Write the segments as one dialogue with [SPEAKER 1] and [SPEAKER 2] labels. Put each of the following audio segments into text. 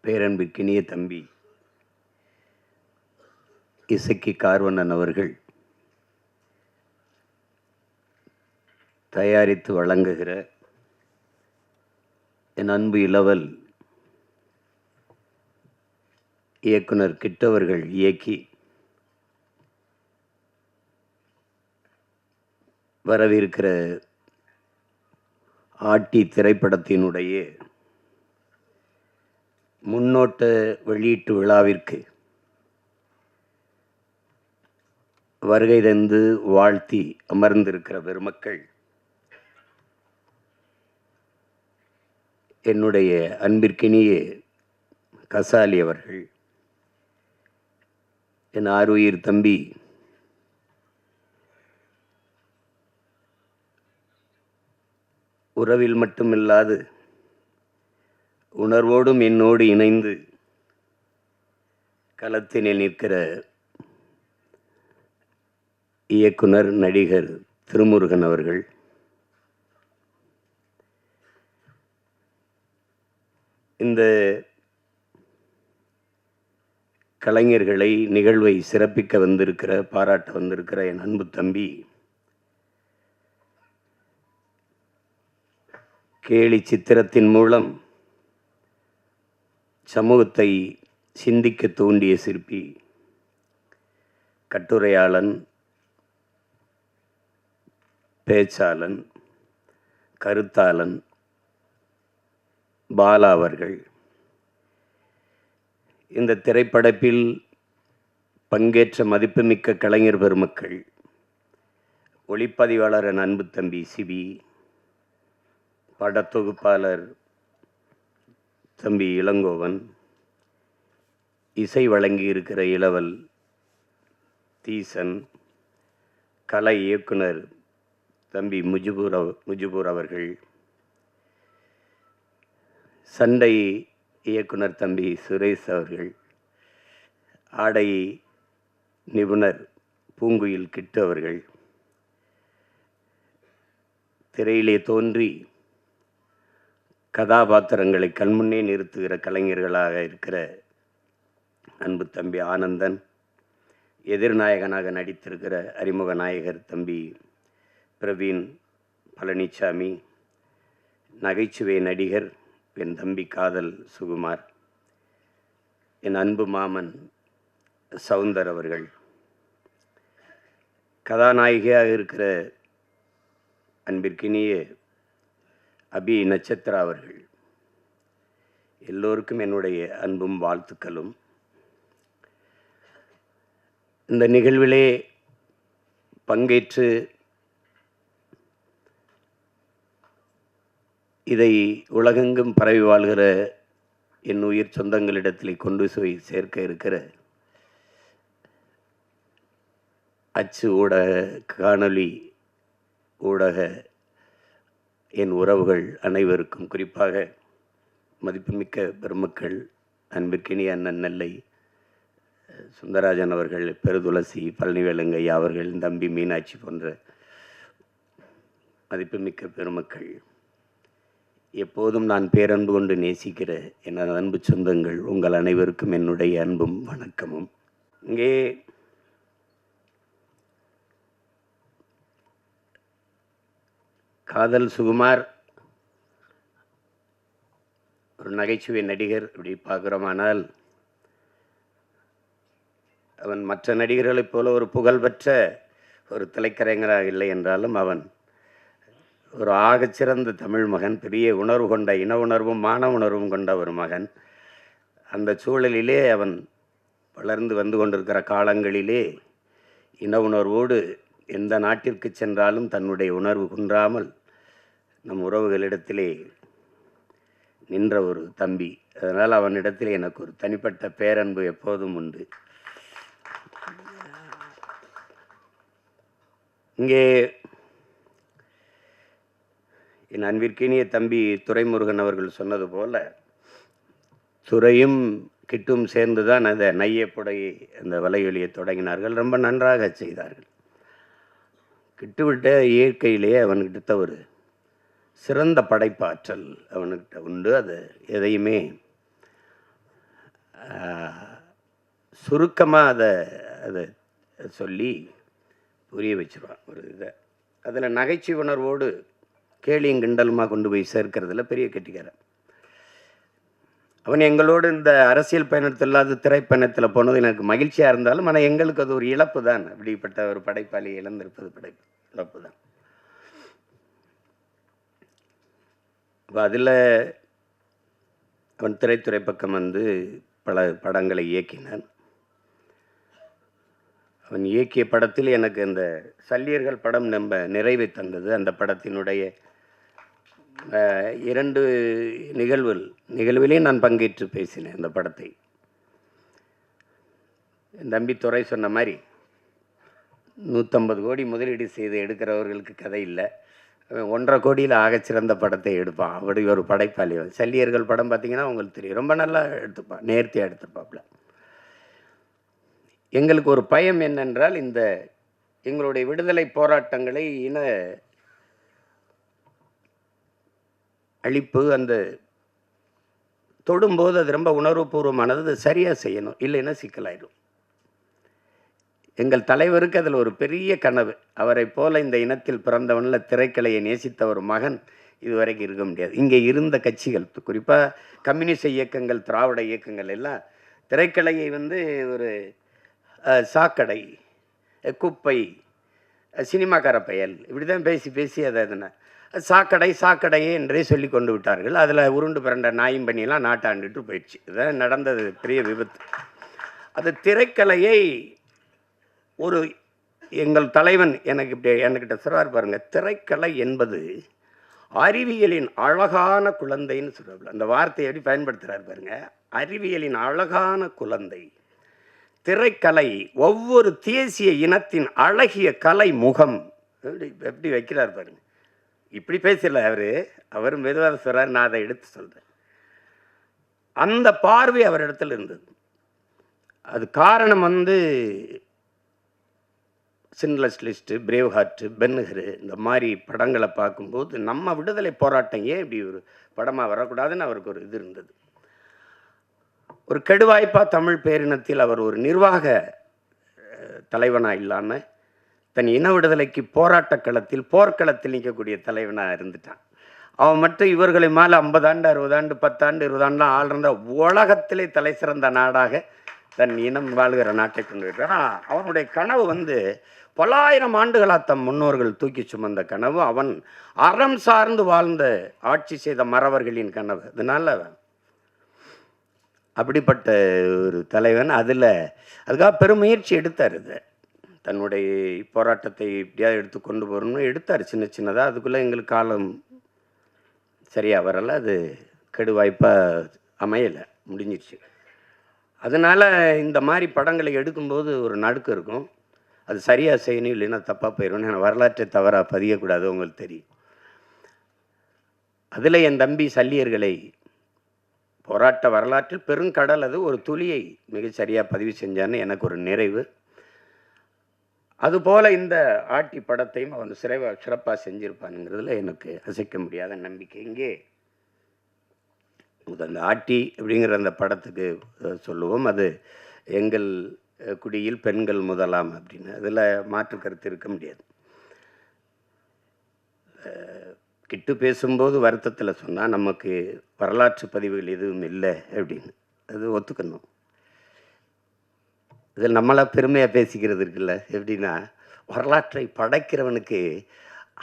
[SPEAKER 1] பேரன்பிற்கினிய தம்பி இசக்கி கார்வண்ணன் அவர்கள் தயாரித்து வழங்குகிற என் அன்பு இளவல் இயக்குனர் கிட்டவர்கள் இயக்கி வரவிருக்கிற ஆட்டி திரைப்படத்தினுடைய முன்னோட்ட வெளியீட்டு விழாவிற்கு வருகை தந்து வாழ்த்தி அமர்ந்திருக்கிற பெருமக்கள், என்னுடைய அன்பிற்கினிய கசாலி அவர்கள், என் ஆருயிர் தம்பி உறவில் மட்டுமில்லாது உணர்வோடும் என்னோடு இணைந்து களத்தினில் நிற்கிற இயக்குனர் நடிகர் திருமுருகன் அவர்கள், இந்த கலைஞர்களை நிகழ்வை சிறப்பிக்க வந்திருக்கிற, பாராட்ட வந்திருக்கிற என் அன்பு தம்பி கேலி சித்திரத்தின் மூலம் சமூகத்தை சிந்திக்க தூண்டிய சிற்பி, கட்டுரையாளன், பேச்சாளன், கருத்தாளன் பாலா அவர்கள், இந்த திரைப்படத்தில் பங்கேற்ற மதிப்புமிக்க கலைஞர் பெருமக்கள், ஒளிப்பதிவாளர் என் அன்பு தம்பி சிபி, படத்தொகுப்பாளர் தம்பி இளங்கோவன், இசை வழங்கியிருக்கிற இளவல் தீசன், கலை இயக்குனர் தம்பி முஜிபூர் அவர்கள், சண்டை இயக்குனர் தம்பி சுரேஷ் அவர்கள், ஆடை நிபுணர் பூங்குயில் கிட்டு அவர்கள், திரையிலே தோன்றி கதாபாத்திரங்களை கண்முன்னே நிறுத்துகிற கலைஞர்களாக இருக்கிற அன்பு தம்பி ஆனந்தன், எதிர்நாயகனாக நடித்திருக்கிற அறிமுக நாயகர் தம்பி பிரவீன் பழனிசாமி, நகைச்சுவை நடிகர் என் தம்பி காதல் சுகுமார், என் அன்பு மாமன் சவுந்தர் அவர்கள், கதாநாயகியாக இருக்கிற அன்பிற்கினிய அபி நட்சத்திரா அவர்கள், எல்லோருக்கும் என்னுடைய அன்பும் வாழ்த்துக்களும். இந்த நிகழ்விலே பங்கேற்று இதை உலகெங்கும் பரவி வாழ்கிற என் உயிர் சொந்தங்களிடத்தில் கொண்டு போய் சேர்க்க இருக்கிற அச்சு ஊடக, காணொளி ஊடக என் உறவுகள் அனைவருக்கும், குறிப்பாக மதிப்புமிக்க பெருமக்கள், அன்பிற்கினிய அண்ணன் நெல்லை சுந்தரராஜன் அவர்கள், பெருதுளசி பழனிவேலுங்கையா அவர்கள், தம்பி மீனாட்சி போன்ற மதிப்புமிக்க பெருமக்கள், எப்போதும் நான் பேரன்பு கொண்டு நேசிக்கிற எனது அன்பு சொந்தங்கள், உங்கள் அனைவருக்கும் என்னுடைய அன்பும் வணக்கமும். இங்கே காதல் சுகுமார் ஒரு நகைச்சுவை நடிகர் அப்படி பார்க்குறோமானால், அவன் மற்ற நடிகர்களைப் போல ஒரு புகழ்பெற்ற ஒரு திரைக்கலைஞராக இல்லை என்றாலும் அவன் ஒரு ஆகச்சிறந்த தமிழ் மகன், பெரிய உணர்வு கொண்ட, இன உணர்வும் மான உணர்வும் கொண்ட ஒரு மகன். அந்த சூழலிலே அவன் வளர்ந்து வந்து கொண்டிருக்கிற காலங்களிலே இன உணர்வோடு எந்த நாட்டிற்கு சென்றாலும் தன்னுடைய உணர்வு குன்றாமல் நம் உறவுகளிடத்திலே நின்ற ஒரு தம்பி. அதனால் அவனிடத்தில் எனக்கு ஒரு தனிப்பட்ட பேரன்பு எப்போதும் உண்டு. இங்கே என் அன்பிற்கினிய தம்பி துரைமுருகன் அவர்கள் சொன்னது போல, துரையும் கிட்டும் சேர்ந்து தான் அந்த நையப்புடை அந்த வலையொலியை தொடங்கினார்கள். ரொம்ப நன்றாக செய்தார்கள். கிட்டுவிட்ட இயற்கையிலே அவன்கிட்ட ஒரு சிறந்த படைப்பாற்றல் அவனுக்கிட்ட உண்டு. அது எதையுமே சுருக்கமாக அதை சொல்லி புரிய வச்சுருவான் ஒரு இதை. அதில் நகைச்சுவை உணர்வோடு கேலியும் கிண்டலுமா கொண்டு போய் சேர்க்கறதுல பெரிய கெட்டிக்காரன். அவன் எங்களோடு இந்த அரசியல் பயணத்தில் இல்லாத திரைப்பயணத்தில் போனது எனக்கு மகிழ்ச்சியாக இருந்தாலும், ஆனால் எங்களுக்கு அது ஒரு இழப்பு தான். அப்படிப்பட்ட ஒரு படைப்பாளி இழந்திருப்பது இழப்பு தான். இப்போ அதில் அவன் திரைத்துறை பக்கம் வந்து பல படங்களை இயக்கினான். அவன் இயக்கிய படத்தில் எனக்கு இந்த சல்லியர்கள் படம் நம்ம நிறைவை தந்தது. அந்த படத்தினுடைய 2 நிகழ்விலையும் நான் பங்கேற்று பேசினேன். அந்த படத்தை என் தம்பி துரை சொன்ன மாதிரி 150 கோடி முதலீடு செய்து எடுக்கிறவர்களுக்கு கதை இல்லை, 1.5 கோடியில் ஆகச்சிறந்த படத்தை எடுப்பான். அப்படி ஒரு படைப்பாளி. சல்லியர்கள் படம் பார்த்திங்கன்னா உங்களுக்கு தெரியும், ரொம்ப நல்லா எடுத்துப்பான், நேர்த்தியாக எடுத்துப்பாப்புல. எங்களுக்கு ஒரு பயம் என்னென்றால், இந்த எங்களுடைய விடுதலை போராட்டங்களை இன அழிப்பு அந்த தொடும்போது அது ரொம்ப உணர்வுபூர்வமானது, அது சரியாக செய்யணும், இல்லைன்னா சிக்கலாயிடும். எங்கள் தலைவருக்கு அதில் ஒரு பெரிய கனவு. அவரை போல இந்த இனத்தில் பிறந்தவனில் திரைக்கலையை நேசித்த ஒரு மகன் இதுவரைக்கும் இருக்க முடியாது. இங்கே இருந்த கட்சிகள், குறிப்பாக கம்யூனிஸ்ட் இயக்கங்கள், திராவிட இயக்கங்கள் எல்லாம் திரைக்கலையை வந்து ஒரு சாக்கடை, குப்பை, சினிமாக்கார பயல், இப்படி தான் பேசி பேசி அதை எதுனா சாக்கடையே என்றே சொல்லி கொண்டு விட்டார்கள். அதில் உருண்டு பிறண்ட நாயும் பண்ணியெல்லாம் நாட்டாண்டுட்டு போயிடுச்சு. இதுதான் நடந்தது பெரிய விபத்து. அது திரைக்கலையை ஒரு எங்கள் தலைவன் என்கிட்ட சொல்றார் பாருங்க, திரைக்கலை என்பது அறிவியலின் அழகான குழந்தைன்னு சொல்கிறார். அந்த வார்த்தையை எப்படி பயன்படுத்துகிறார் பாருங்க, அறிவியலின் அழகான குழந்தை. திரைக்கலை ஒவ்வொரு தேசிய இனத்தின் அழகிய கலை முகம். எப்படி வைக்கிறார் பாருங்க. இப்படி பேசல அவர் மெதுவாக சொல்கிறார், நான் அதை எடுத்து சொல்கிறேன். அந்த பார்வை அவரிடத்தில் இருந்தது. அது காரணம் வந்து சின்லஸ் லிஸ்ட்டு, பிரேவ் ஹார்ட்டு, பென்ஹரு, இந்த மாதிரி படங்களை பார்க்கும்போது நம்ம விடுதலை போராட்டம் ஏன் இப்படி ஒரு படமாக வரக்கூடாதுன்னு அவருக்கு ஒரு இது இருந்தது. ஒரு கெடுவாய்ப்பா தமிழ் பேரினத்தில் அவர் ஒரு நிர்வாக தலைவனாக இல்லாமல் தன் இன விடுதலைக்கு போராட்ட களத்தில், போர்க்களத்தில் நிற்கக்கூடிய தலைவனாக இருந்துட்டான். அவன் மட்டும் இவர்களை மேலே 50 ஆண்டு 60 ஆண்டு 10 ஆண்டு 20 ஆண்டுலாம் ஆள்ற உலகத்திலே தலை சிறந்த நாடாக தன் இனம் வாழ்கிற நாட்டை கொண்டு வருகிறான். அவனுடைய கனவு வந்து பல்லாயிரம் ஆண்டுகளாக தம் முன்னோர்கள் தூக்கி சுமந்த கனவு, அவன் அறம் சார்ந்து வாழ்ந்த ஆட்சி செய்த மறவர்களின் கனவு. அதனால் அப்படிப்பட்ட ஒரு தலைவன். அதுக்காக பெருமுயற்சி எடுத்தார். இது தன்னுடைய போராட்டத்தை இப்படியாவது எடுத்து கொண்டு போகணும்னு எடுத்தார், சின்ன சின்னதாக. அதுக்குள்ளே எங்களுக்கு காலம் சரியாக வரலை, அது கெடுவாய்ப்பாக அமையலை, முடிஞ்சிடுச்சு. அதனால் இந்த மாதிரி படங்களை எடுக்கும்போது ஒரு நடுக்கம் இருக்கும். அது சரியாக செய்யணும், இல்லைன்னா தப்பாக போயிடும். நான் வரலாற்றை தவறாக பதியக்கூடாது, உங்களுக்கு தெரியும். அதில் என் தம்பி சல்லியர்களை போராட்ட வரலாற்றில் பெருங்கடல், அது ஒரு துளியை மிகச்சரியாக பதிவு செஞ்சான்னு எனக்கு ஒரு நிறைவு. அதுபோல் இந்த ஆட்டி படத்தையும் அவன் சிறப்பாக செஞ்சுருப்பானுங்கிறதுல எனக்கு அசைக்க முடியாத நம்பிக்கை. இங்கே அந்த ஆட்டி அப்படிங்கிற அந்த படத்துக்கு சொல்லுவோம், அது எங்கள் குடியில் பெண்கள் முதலாம் அப்படின்னு. அதில் மாற்று கருத்து இருக்க முடியாது. கிட்டு பேசும்போது வருத்தத்தில் சொன்னால் நமக்கு வரலாற்று பதிவுகள் எதுவும் இல்லை அப்படின்னு, அது ஒத்துக்கணும். இதில் நம்மளாக பெருமையாக பேசிக்கிறது இருக்குல்ல, எப்படின்னா வரலாற்றை படைக்கிறவனுக்கு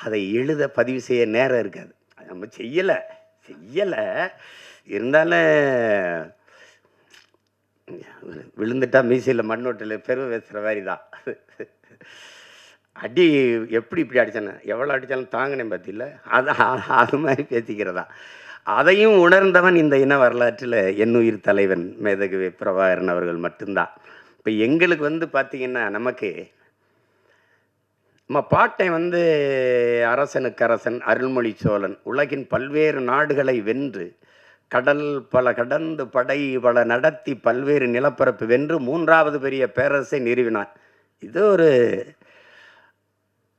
[SPEAKER 1] அதை எழுத பதிவு செய்ய நேரம் இருக்காது. நம்ம செய்யலை இருந்தாலும் விழுந்துட்டா மீசையில் மண்ணோட்டில் பெருமை பேசுகிற மாதிரி தான். அடி இப்படி அடித்தானே, எவ்வளோ அடித்தாலும் தாங்கினேன் பார்த்தில்ல, அது மாதிரி பேசிக்கிறதா. அதையும் உணர்ந்தவன் இந்த இன வரலாற்றில் என்னுயிர் தலைவன் மேதகு பிரபாகரன் அவர்கள் மட்டும்தான். இப்போ எங்களுக்கு வந்து பார்த்திங்கன்னா, நமக்கு நம்ம பாட்டை வந்து அரசனுக்கரசன் அருள்மொழி சோழன் உலகின் பல்வேறு நாடுகளை வென்று பல கடந்து படை பல நடத்தி பல்வேறு நிலப்பரப்பு வென்று 3வது பெரிய பேரரசை நிறுவினார். இது ஒரு,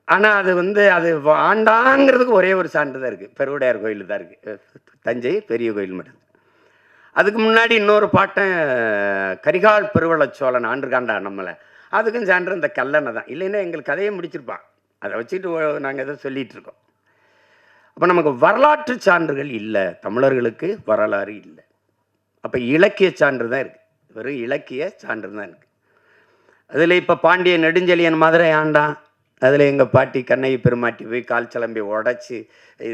[SPEAKER 1] ஆனால் அது வந்து அது ஆண்டாங்கிறதுக்கு ஒரே ஒரு சான்று தான் இருக்குது, பெருவுடையார் கோயில் தான் இருக்குது, தஞ்சை பெரிய கோயில் மட்டும். அதுக்கு முன்னாடி இன்னொரு பாட்டன் கரிகால் பெருவளச்சோழன் ஆண்டுகாண்டா நம்மளை, அதுக்கும் சான்று இந்த கல்லணை தான். இல்லைன்னா எங்களுக்கு கதையை முடிச்சிருப்பான். அதை வச்சுட்டு நாங்கள் எதை சொல்லிகிட்டு இருக்கோம். அப்போ நமக்கு வரலாற்று சான்றுகள் இல்லை, தமிழர்களுக்கு வரலாறு இல்லை. அப்போ இலக்கிய சான்று தான் இருக்குது, வெறும் இலக்கிய சான்று தான் இருக்குது. அதில் இப்போ பாண்டிய நெடுஞ்செழியன் மதுரை ஆண்டான், அதில் எங்கள் பாட்டி கண்ணகி பெருமாட்டி போய் கால் சிலம்பி உடச்சி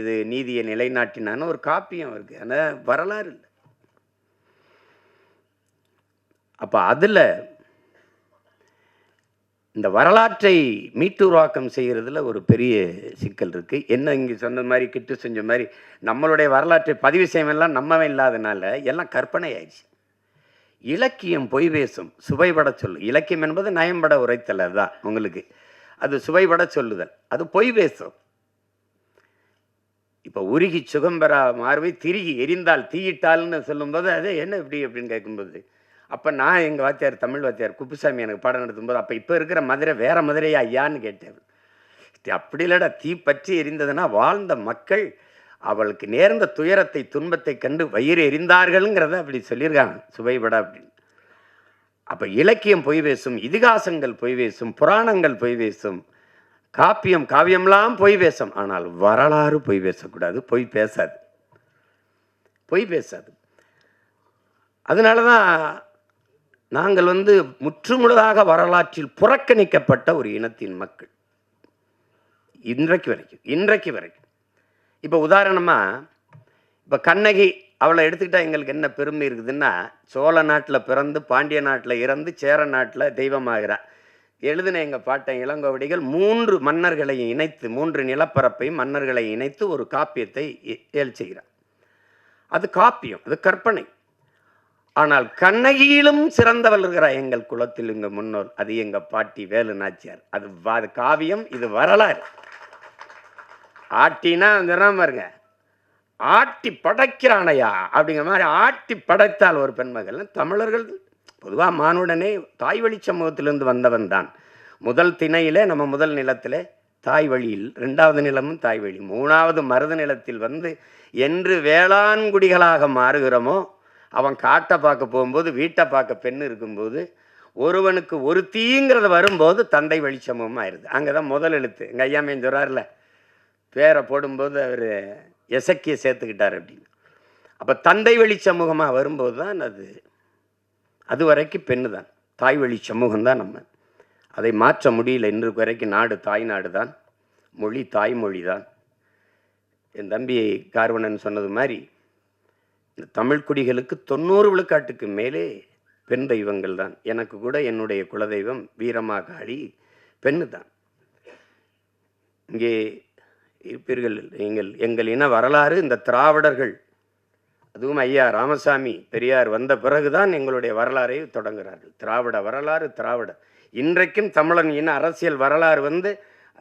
[SPEAKER 1] இது நீதியை நிலைநாட்டினான்னு ஒரு காப்பியம் இருக்குது, ஆனால் வரலாறு இல்லை. அப்போ அதில் இந்த வரலாற்றை மீட்டுருவாக்கம் செய்கிறதுல ஒரு பெரிய சிக்கல் இருக்குது. என்ன இங்கே சொன்ன மாதிரி கிட்டு செஞ்ச மாதிரி நம்மளுடைய வரலாற்றை பதிவு செய்யலாம் நம்மவே இல்லாதனால எல்லாம் கற்பனை ஆயிடுச்சு. இலக்கியம் பொய் பேசும், சுவைபட சொல்லு. இலக்கியம் என்பது நயம்பட உரைத்தல், அதுதான் உங்களுக்கு. அது சுவைபட சொல்லுதல், அது பொய் பேசும். இப்போ உருகி சுகம்பெறா மார்பை திருகி எரிந்தால் தீயிட்டால்னு சொல்லும்போது அது என்ன இப்படி அப்படின்னு கேட்கும்போது, அப்போ நான் எங்கள் வாத்தியார், தமிழ் வாத்தியார் குப்புசாமி எனக்கு பாடம் நடத்தும்போது, அப்போ இப்போ இருக்கிற மதுரை வேற மதுரையா ஐயான்னு கேட்டேன். அப்படி இல்லைடா, தீ பற்றி எரிந்ததுன்னா வாழ்ந்த மக்கள் அவளுக்கு நேர்ந்த துயரத்தை துன்பத்தை கண்டு வயிறு எரிந்தார்கள்ங்கிறத அப்படி சொல்லியிருக்காங்க சுவைபட அப்படின்னு. அப்போ இலக்கியம் பொய் பேசும், இதிகாசங்கள் பொய் பேசும், புராணங்கள் பொய் பேசும், காவியம்லாம் பொய் பேசும். ஆனால் வரலாறு பொய் பேசக்கூடாது, பொய் பேசாது, பொய் பேசாது. அதனால தான் நாங்கள் முற்றுமுழுதாக வரலாற்றில் புறக்கணிக்கப்பட்ட ஒரு இனத்தின் மக்கள் இன்றைக்கு வரைக்கும். இப்போ உதாரணமாக இப்போ கண்ணகி அவளை எடுத்துக்கிட்டால் எங்களுக்கு என்ன பெருமை இருக்குதுன்னா, சோழ நாட்டில் பிறந்து பாண்டிய நாட்டில் இறந்து சேர நாட்டில் தெய்வமாகிறார். எழுதின எங்கள் பாட்டன் இளங்கோவடிகள் 3 மன்னர்களை இணைத்து, 3 நிலப்பரப்பை மன்னர்களை இணைத்து ஒரு காப்பியத்தை செய்கிறார். அது காப்பியம், அது கற்பனை. ஆனால் கண்ணகியிலும் சிறந்தவள் இருக்கிறார் எங்கள் குலத்தில், எங்கள் முன்னோர். அது எங்கள் பாட்டி வேலு நாச்சியார். அது காவியம், இது வரலாறு. ஆட்டினா பாருங்க, ஆட்டி படைக்கிறானையா அப்படிங்கிற மாதிரி ஆட்டி படைத்தால் ஒரு பெண்மகள். தமிழர்கள் பொதுவாக மானுடனே தாய் வழி சமூகத்திலிருந்து வந்தவன் தான். முதல் திணையிலே நம்ம முதல் நிலத்தில் தாய் வழியில், 2வது நிலமும் தாய் வழி, 3வது மருத நிலத்தில் என்று வேளாண்குடிகளாக மாறுகிறோமோ, அவன் காட்டை பார்க்க போகும்போது வீட்டை பார்க்க பெண் இருக்கும்போது ஒருவனுக்கு ஒரு தீங்கிறது வரும்போது தந்தை வழி சமூகமாக ஆயிடுது. அங்கே தான் முதல் எழுத்து. எங்கள் ஐயாமையும் சொல்கிறார்ல, பேரை போடும்போது அவர் எசக்கிய சேர்த்துக்கிட்டார் அப்படின்னு. அப்போ தந்தை வழி சமூகமாக வரும்போது தான் அது வரைக்கும் பெண்ணு தான், தாய் வழி சமூகம்தான். நம்ம அதை மாற்ற முடியல. இன்றைக்கு வரைக்கும் நாடு தாய் நாடு தான், மொழி தாய்மொழி தான். என் தம்பி கார்வணன் சொன்னது மாதிரி இந்த தமிழ் குடிகளுக்கு 90 விழுக்காட்டுக்கு மேலே பெண் தெய்வங்கள் தான். எனக்கு கூட என்னுடைய குலதெய்வம் வீரமாகாளி பெண்ணு தான். இங்கே இருப்பீர்கள் எங்கள் இன வரலாறு. இந்த திராவிடர்கள், அதுவும் ஐயா ராமசாமி பெரியார் வந்த பிறகுதான் எங்களுடைய வரலாறை தொடங்குகிறார்கள். திராவிட வரலாறு, திராவிட. இன்றைக்கும் தமிழன் இன அரசியல் வரலாறு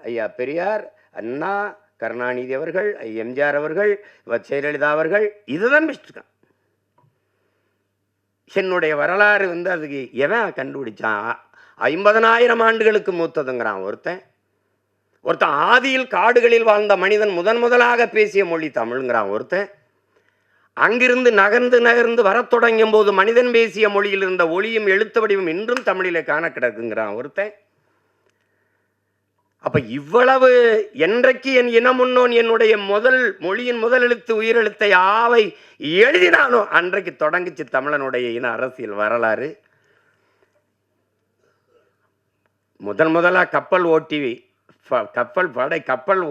[SPEAKER 1] ஐயா பெரியார், அண்ணா, கருணாநிதி அவர்கள், எம்ஜிஆர் அவர்கள், ஜெயலலிதா அவர்கள், இதுதான் பெஸ்ட்டுருக்கான். என்னுடைய வரலாறு அதுக்கு எவன் கண்டுபிடிச்சான்? 50,000 ஆண்டுகளுக்கு மூத்ததுங்கிறான் ஒருத்தன். ஆதியில் காடுகளில் வாழ்ந்த மனிதன் முதலாக பேசிய மொழி தமிழ்ங்கிறான் ஒருத்தன். அங்கிருந்து நகர்ந்து வரத் தொடங்கும் போது மனிதன் பேசிய மொழியில் இருந்த ஒளியும் எழுத்து வடிவம் இன்றும் தமிழிலே காண கிடக்குங்கிறான் ஒருத்தன். அப்ப இவ்வளவு என்றைக்கு என் இனமுன்னோன் என்னுடைய மொழியின் முதல் எழுத்து உயிரெழுத்தை ஆவை எழுதினானோ அன்றைக்கு தொடங்கிச்சு தமிழனுடைய இன அரசியல் வரலாறு. முதலா கப்பல்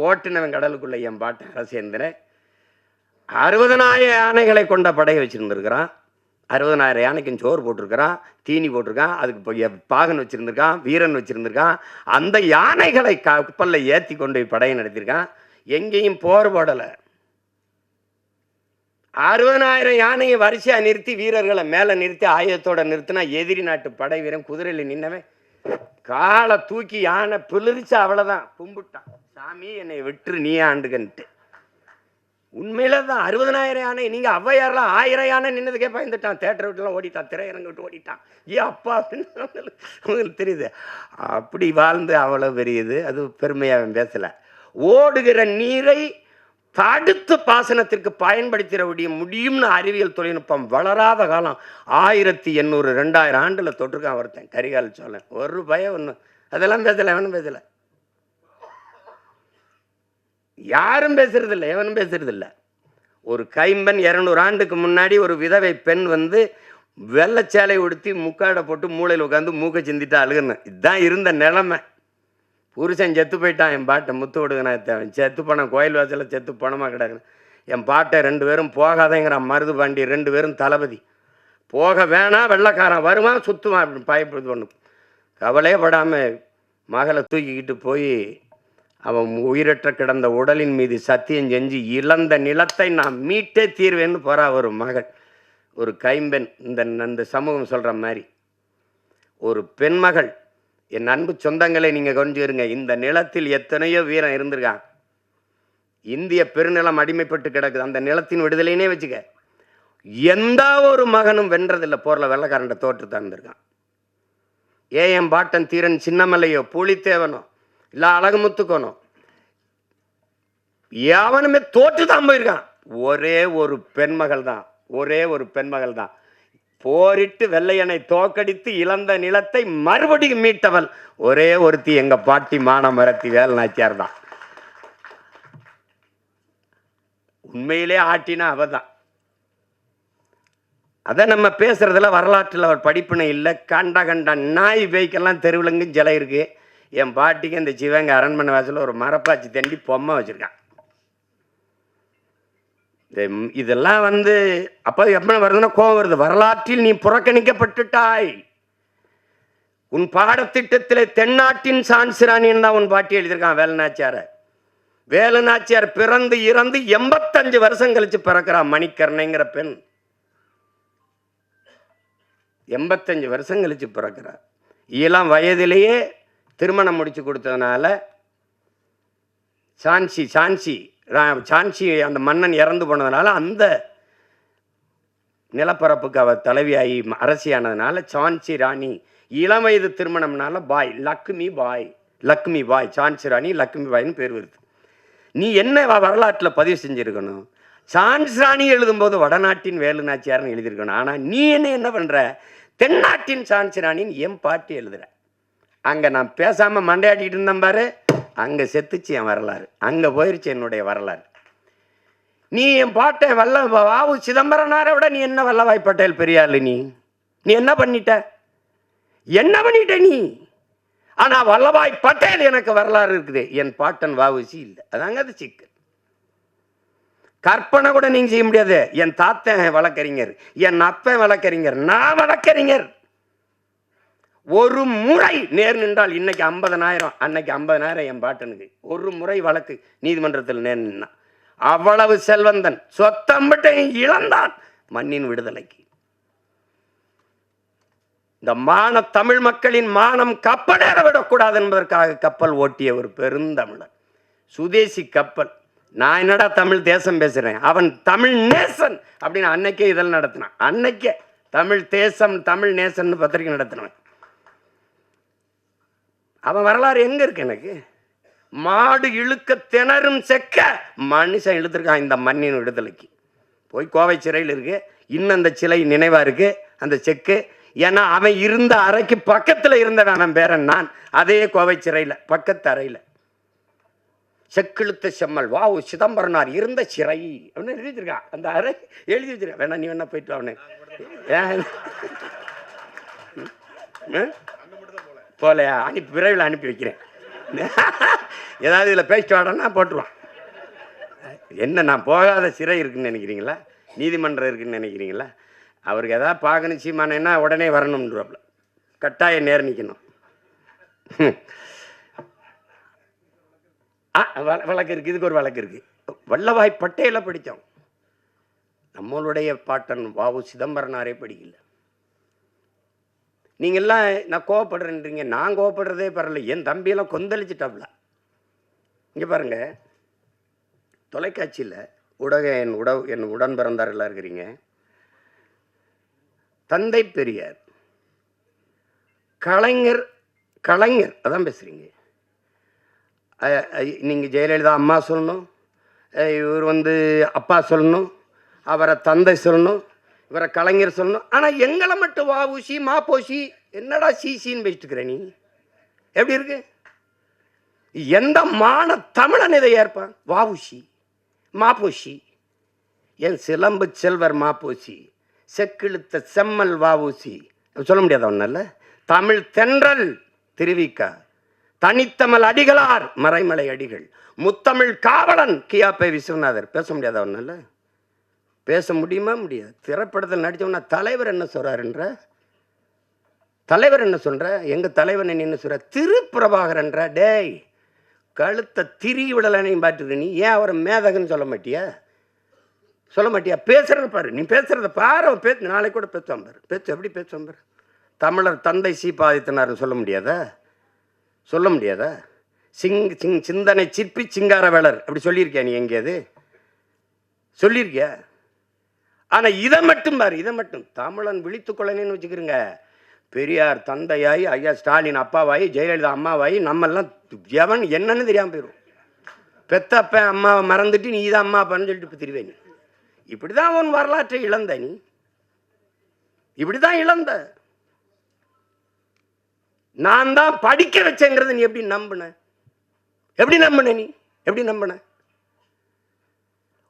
[SPEAKER 1] ஓட்டினவன் கடலுக்குள்ள என் பாட்டு அரசேந்திரன் 60,000 யானைகளை கொண்ட படையை வச்சிருந்துருக்கிறான். 60,000 யானைக்கும் சோறு போட்டிருக்கிறான், தீனி போட்டிருக்கான், அதுக்கு பாகன் வச்சுருந்துருக்கான், வீரன் வச்சுருந்துருக்கான். அந்த யானைகளை கப்பலில் ஏற்றி கொண்டு போய் படையை நடத்தியிருக்கான். எங்கேயும் போர் போடலை. 60,000 யானையை வரிசையாக நிறுத்தி வீரர்களை மேலே நிறுத்தி ஆயுதத்தோடு நிறுத்தினா எதிரி நாட்டு படை வீரன் குதிரையில் நின்னவன் காலை தூக்கி யானை பிளிரிச்சு அவ்வளோதான் கும்பிட்டான், சாமி என்னை விட்டுரு நீ ஆண்டுகன்ட்டு. உண்மையில தான் 60,000 யானை. நீங்கள் ஔவையாரெலாம் 1000 யானை நின்னதுக்கே பயந்துட்டான், தேட்டரை விட்டுலாம் ஓடிட்டான், திரையரங்க விட்டு ஓடிட்டான். அப்பா உங்களுக்கு தெரியுது. அப்படி வாழ்ந்து அவ்வளோ பெரியது. அது பெருமையாக பேசலை. ஓடுகிற நீரை தடுத்து பாசனத்திற்கு பயன்படுத்திட முடியும்னு அறிவியல் தொழில்நுட்பம் வளராத காலம் 1800 2000 ஆண்டுல தொற்றுக்கான் ஒருத்தன் கரிகால சோழன். ஒரு பயம் ஒன்று அதெல்லாம் பேசல, எவனும் பேசல, யாரும் பேசுறது இல்லை, எவனும் பேசுறது இல்லை. ஒரு கைம்பெண் 200 ஆண்டுக்கு முன்னாடி ஒரு விதவை பெண் வந்து வெள்ளச்சேலை உடுத்தி முக்காடை போட்டு மூளையில் உட்காந்து மூக்கை சிந்திட்டு அழுகுன்னு. இதுதான் இருந்த நிலைமை. புருஷன் செத்து போயிட்டான், என் பாட்டை முத்து விடுங்கண்ணா தேவை, செத்து போனான், கோயில் வாசலில் செத்து பணமாக கிடக்குன்னு. என் பாட்டை 2 பேரும் போகாதேங்கிறான் மருது பாண்டி, 2 பேரும் தளபதி. போக வேணாம், வெள்ளைக்காரன் வருவான் சுற்றுவான் அப்படின்னு பயப்படுது. ஒன்று கவலையே படாமல் மகளை தூக்கிக்கிட்டு போய் அவன் உயிரற்ற கிடந்த உடலின் மீது சத்தியம் செஞ்சு இழந்த நிலத்தை நான் மீட்டே தீர்வேன்னு போகிறா ஒரு மகள், ஒரு கைம்பெண். இந்த சமூகம் சொல்கிற மாதிரி ஒரு பெண்மகள். என் அன்பு சொந்தங்களை நீங்கள் கொஞ்சிருங்க, இந்த நிலத்தில் எத்தனையோ வீரம் இருந்திருக்கான். இந்திய பெருநிலம் அடிமைப்பட்டு கிடக்குது, அந்த நிலத்தின் விடுதலைனே வச்சுக்க. எந்த ஒரு மகனும் வென்றதில்லை போரில், வெள்ளைக்காரண்ட தோற்று தந்திருக்கான். என் பாட்டன் தீரன் சின்னமலையோ புலித்தேவனோ இல்லை அழகுமுத்துக்கோனோ எவனுமே தோற்று தான் போயிருக்கான். ஒரே ஒரு பெண்மகள் தான், ஒரே ஒரு பெண்மகள் தான் போரிட்டு வெள்ளையனை தோக்கடித்து இழந்த நிலத்தை மறுபடியும் மீட்டவள் ஒரே ஒருத்தி, எங்க பாட்டி மானமரத்தி வேல் நாச்சியார் தான். உண்மையிலே ஆட்டினா அவ தான். அதை நம்ம பேசுறதுல வரலாற்றில் அவர் படிப்பினை இல்லை. கண்ட நாய் பேய்க்கெல்லாம் தெருவிலங்கு சிலை இருக்கு. என் பாட்டிக்கு இந்த சிவங்க அரண்மனை வாசலில் ஒரு மரப்பாச்சி தண்டி பொம்மை வச்சிருக்கான். இதெல்லாம் வந்து அப்போ எப்படி வருதுன்னா கோபம் வருது. வரலாற்றில் நீ புறக்கணிக்கப்பட்டுட்டாய். உன் பாடத்திட்டத்தில் தென்னாட்டின் சான்சிராணின்னு தான் உன் பாட்டி எழுதியிருக்கான் வேலுநாச்சியார. வேலுநாச்சியார் பிறந்து இறந்து 85 வருஷம் கழிச்சு பிறக்கிறான். மணிக்கர்ணைங்கிற பெண் 85 வருஷம் கழிச்சு பிறக்கிறார். இளம் வயதிலேயே திருமணம் முடிச்சு கொடுத்ததுனால சான்சி அந்த மன்னன் இறந்து போனதுனால அந்த நிலப்பரப்புக்கு அவர் தலைவியாகி அரசியானதுனால சான்சி ராணி. இளம் வயது திருமணம்னால பாய் லக்ஷ்மி பாய் சான்சி ராணி லக்ஷ்மி பாய்னு பேர் வருது. நீ என்ன வரலாற்றில் பதிவு செஞ்சுருக்கணும்? சான்சி ராணி எழுதும்போது வடநாட்டின் வேலு நாச்சியார்னு எழுதியிருக்கணும். ஆனால் நீ என்ன பண்ணுற? தென்னாட்டின் சான்சி ராணின்னு என் பாட்டி எழுதுற. அங்கே நான் பேசாமல் மண்டையாட்டிக்கிட்டு இருந்தேன் பாரு, அங்கே செத்துச்சு என் வரலாறு, அங்கே போயிருச்சு என்னுடைய வரலாறு. நீ என் பாட்டை வாவு சிதம்பரனாரை விட நீ என்ன வல்லபாய் பட்டேல் பெரியாள்? நீ என்ன பண்ணிட்ட நீ? ஆனால் வல்லபாய் பட்டேல் எனக்கு வரலாறு இருக்குது, என் பாட்டன் வாவுசி இல்லை. அதாங்க அது சிக்கல். கற்பனை கூட நீங்க செய்ய முடியாது. என் தாத்தன் வழக்கறிஞர், என் அப்பன் வழக்கறிஞர், நான் வழக்கறிஞர். ஒரு முறை நேர் நின்றால் இன்னைக்கு 50,000, அன்னைக்கு 50,000 என் பாட்டனுக்கு. ஒரு முறை வழக்கு நீதிமன்றத்தில் நேர் நின்னா. அவ்வளவு செல்வந்தன், சொத்தம்பட்டை இழந்தான் மண்ணின் விடுதலைக்கு. இந்த தமிழ் மக்களின் மானம் கப்பலேற விடக்கூடாது என்பதற்காக கப்பல் ஓட்டிய ஒரு பெருந்தமிழன், சுதேசி கப்பல். நான் என்னடா தமிழ் தேசம் பேசுறேன், அவன் தமிழ் நேசன் அப்படின்னு அன்னைக்கே இதெல்லாம் நடத்தினான். அன்னைக்கே தமிழ் தேசம் தமிழ் நேசன் பத்திரிகை நடத்தினான். அவன் வரலாறு எங்க இருக்கு? எனக்கு மாடு இழுக்க திணறும் செக்க மனுஷன் இழுத்துருக்கான் இந்த மண்ணின் விடுதலைக்கு. போய் கோவை சிறையில் இருக்கு, இன்னும் அந்த சிலை நினைவா இருக்கு அந்த செக்கு. ஏன்னா அவன் இருந்த அறைக்கு பக்கத்துல இருந்தவன் அவன் பேரன் நான். அதே கோவை சிறையில் பக்கத்து அறையில் செக்கிழுத்த செம்மல் வாவு சிதம்பரனார் இருந்த சிறை அப்படின்னு எழுதி வச்சிருக்கான். அந்த அறை எழுதி வச்சிருக்கான். வேணா நீ வேணா போயிட்டு அவனு போலையா? விரைவில் அனுப்பி வைக்கிறேன். ஏதாவது இதில் பேசிட்டு வாடன்னா போட்டுருவான். என்ன நான் போகாத சிறை இருக்குன்னு நினைக்கிறீங்களா? நீதிமன்றம் இருக்குன்னு நினைக்கிறீங்களா? அவருக்கு எதாவது பார்க்கணும் சீமானேன்னா உடனே வரணும்ன்றப்பல கட்டாயம் நேர் நிற்கணும். வழக்கு இருக்குது, இதுக்கு ஒரு வழக்கு இருக்குது. வல்லபாய் பட்டேலை படித்தோம், நம்மளுடைய பாட்டன் வாவு சிதம்பரனாரே படிக்கல. நீங்கள்லாம் நான் கோவப்படுறேன்றீங்க, நான் கோவப்படுறதே பரவாயில்ல. என் தம்பியெல்லாம் கொந்தளிச்சிட்டாப்ல. இங்கே பாருங்க, தொலைக்காட்சியில் என் உடன் பிறந்தாரெல்லாம் இருக்கிறீங்க. தந்தை பெரியார், கலைஞர் அதான் பேசுகிறீங்க. நீங்கள் ஜெயலலிதா அம்மா சொல்லணும், இவர் வந்து அப்பா சொல்லணும், அவரை தந்தை சொல்லணும், இவரை கலைஞர் சொல்லணும். ஆனால் எங்களை மட்டும் வாவூசி மாப்போசி என்னடா சிசின்னு வச்சுட்டுக்கிற நீ? எப்படி இருக்கு? எந்த மான தமிழன் இதை ஏற்பான்? வாவூசி மாப்போசி, என் சிலம்பு செல்வர் மாப்போசி, செக்கிழுத்த செம்மல் வாவூசி சொல்ல முடியாத ஒன்னல்ல. தமிழ் தென்றல் திருவிக்கா, தனித்தமிழ் அடிகளார் மறைமலை அடிகள், முத்தமிழ் காவலன் கியாப்பை விஸ்வநாதர் பேச முடியாத ஒன்னல்ல. பேச முடியுமா? முடியாது. திரைப்படத்தில் நடித்தோம்னா தலைவர் என்ன சொல்றாருன்ற, தலைவர் என்ன சொல்ற, எங்க தலைவர் என்ன சொல்ற, திருப்பிரபாகரன்ற. டேய், கழுத்தை திரி விடலைன்னு பாட்டுது. நீ ஏன் அவரை மேதகன்னு சொல்ல மாட்டியா? சொல்ல மாட்டியா? பேசுறத பாரு, நீ பேசுறத பாரு. அவன் பேசு, நாளைக்கு கூட பேசுவான் பாரு. பேச்சு எப்படி பேசுவான் பாரு. தமிழர் தந்தை சீபாதித்தனார்னு சொல்ல முடியாதா? சொல்ல முடியாதா? சிந்தனை சிற்பி சிங்காரவேலர் அப்படி சொல்லியிருக்கியா நீ? எங்கேயாது சொல்லியிருக்கியா? ஆனால் இதை மட்டும் பாரு, இதை மட்டும் தமிழன் விழித்துக்கொள்ளனேன்னு வச்சுக்கிறீங்க. பெரியார் தந்தையாய், ஐயா ஸ்டாலின் அப்பாவாயி, ஜெயலலிதா அம்மாவாயி, நம்மெல்லாம் எவன் என்னன்னு தெரியாமல் போயிடும். பெத்தப்ப அம்மாவை மறந்துட்டு நீ தான் அம்மா அப்பான்னு சொல்லிட்டு இப்போ திருவேன். இப்படி தான் உன் வரலாற்றை இழந்த நீ, இப்படி தான் இழந்த. நான் தான் படிக்க வச்சேங்கிறது நீ எப்படி நம்பின? எப்படி நம்பின நீ? எப்படி நம்பின?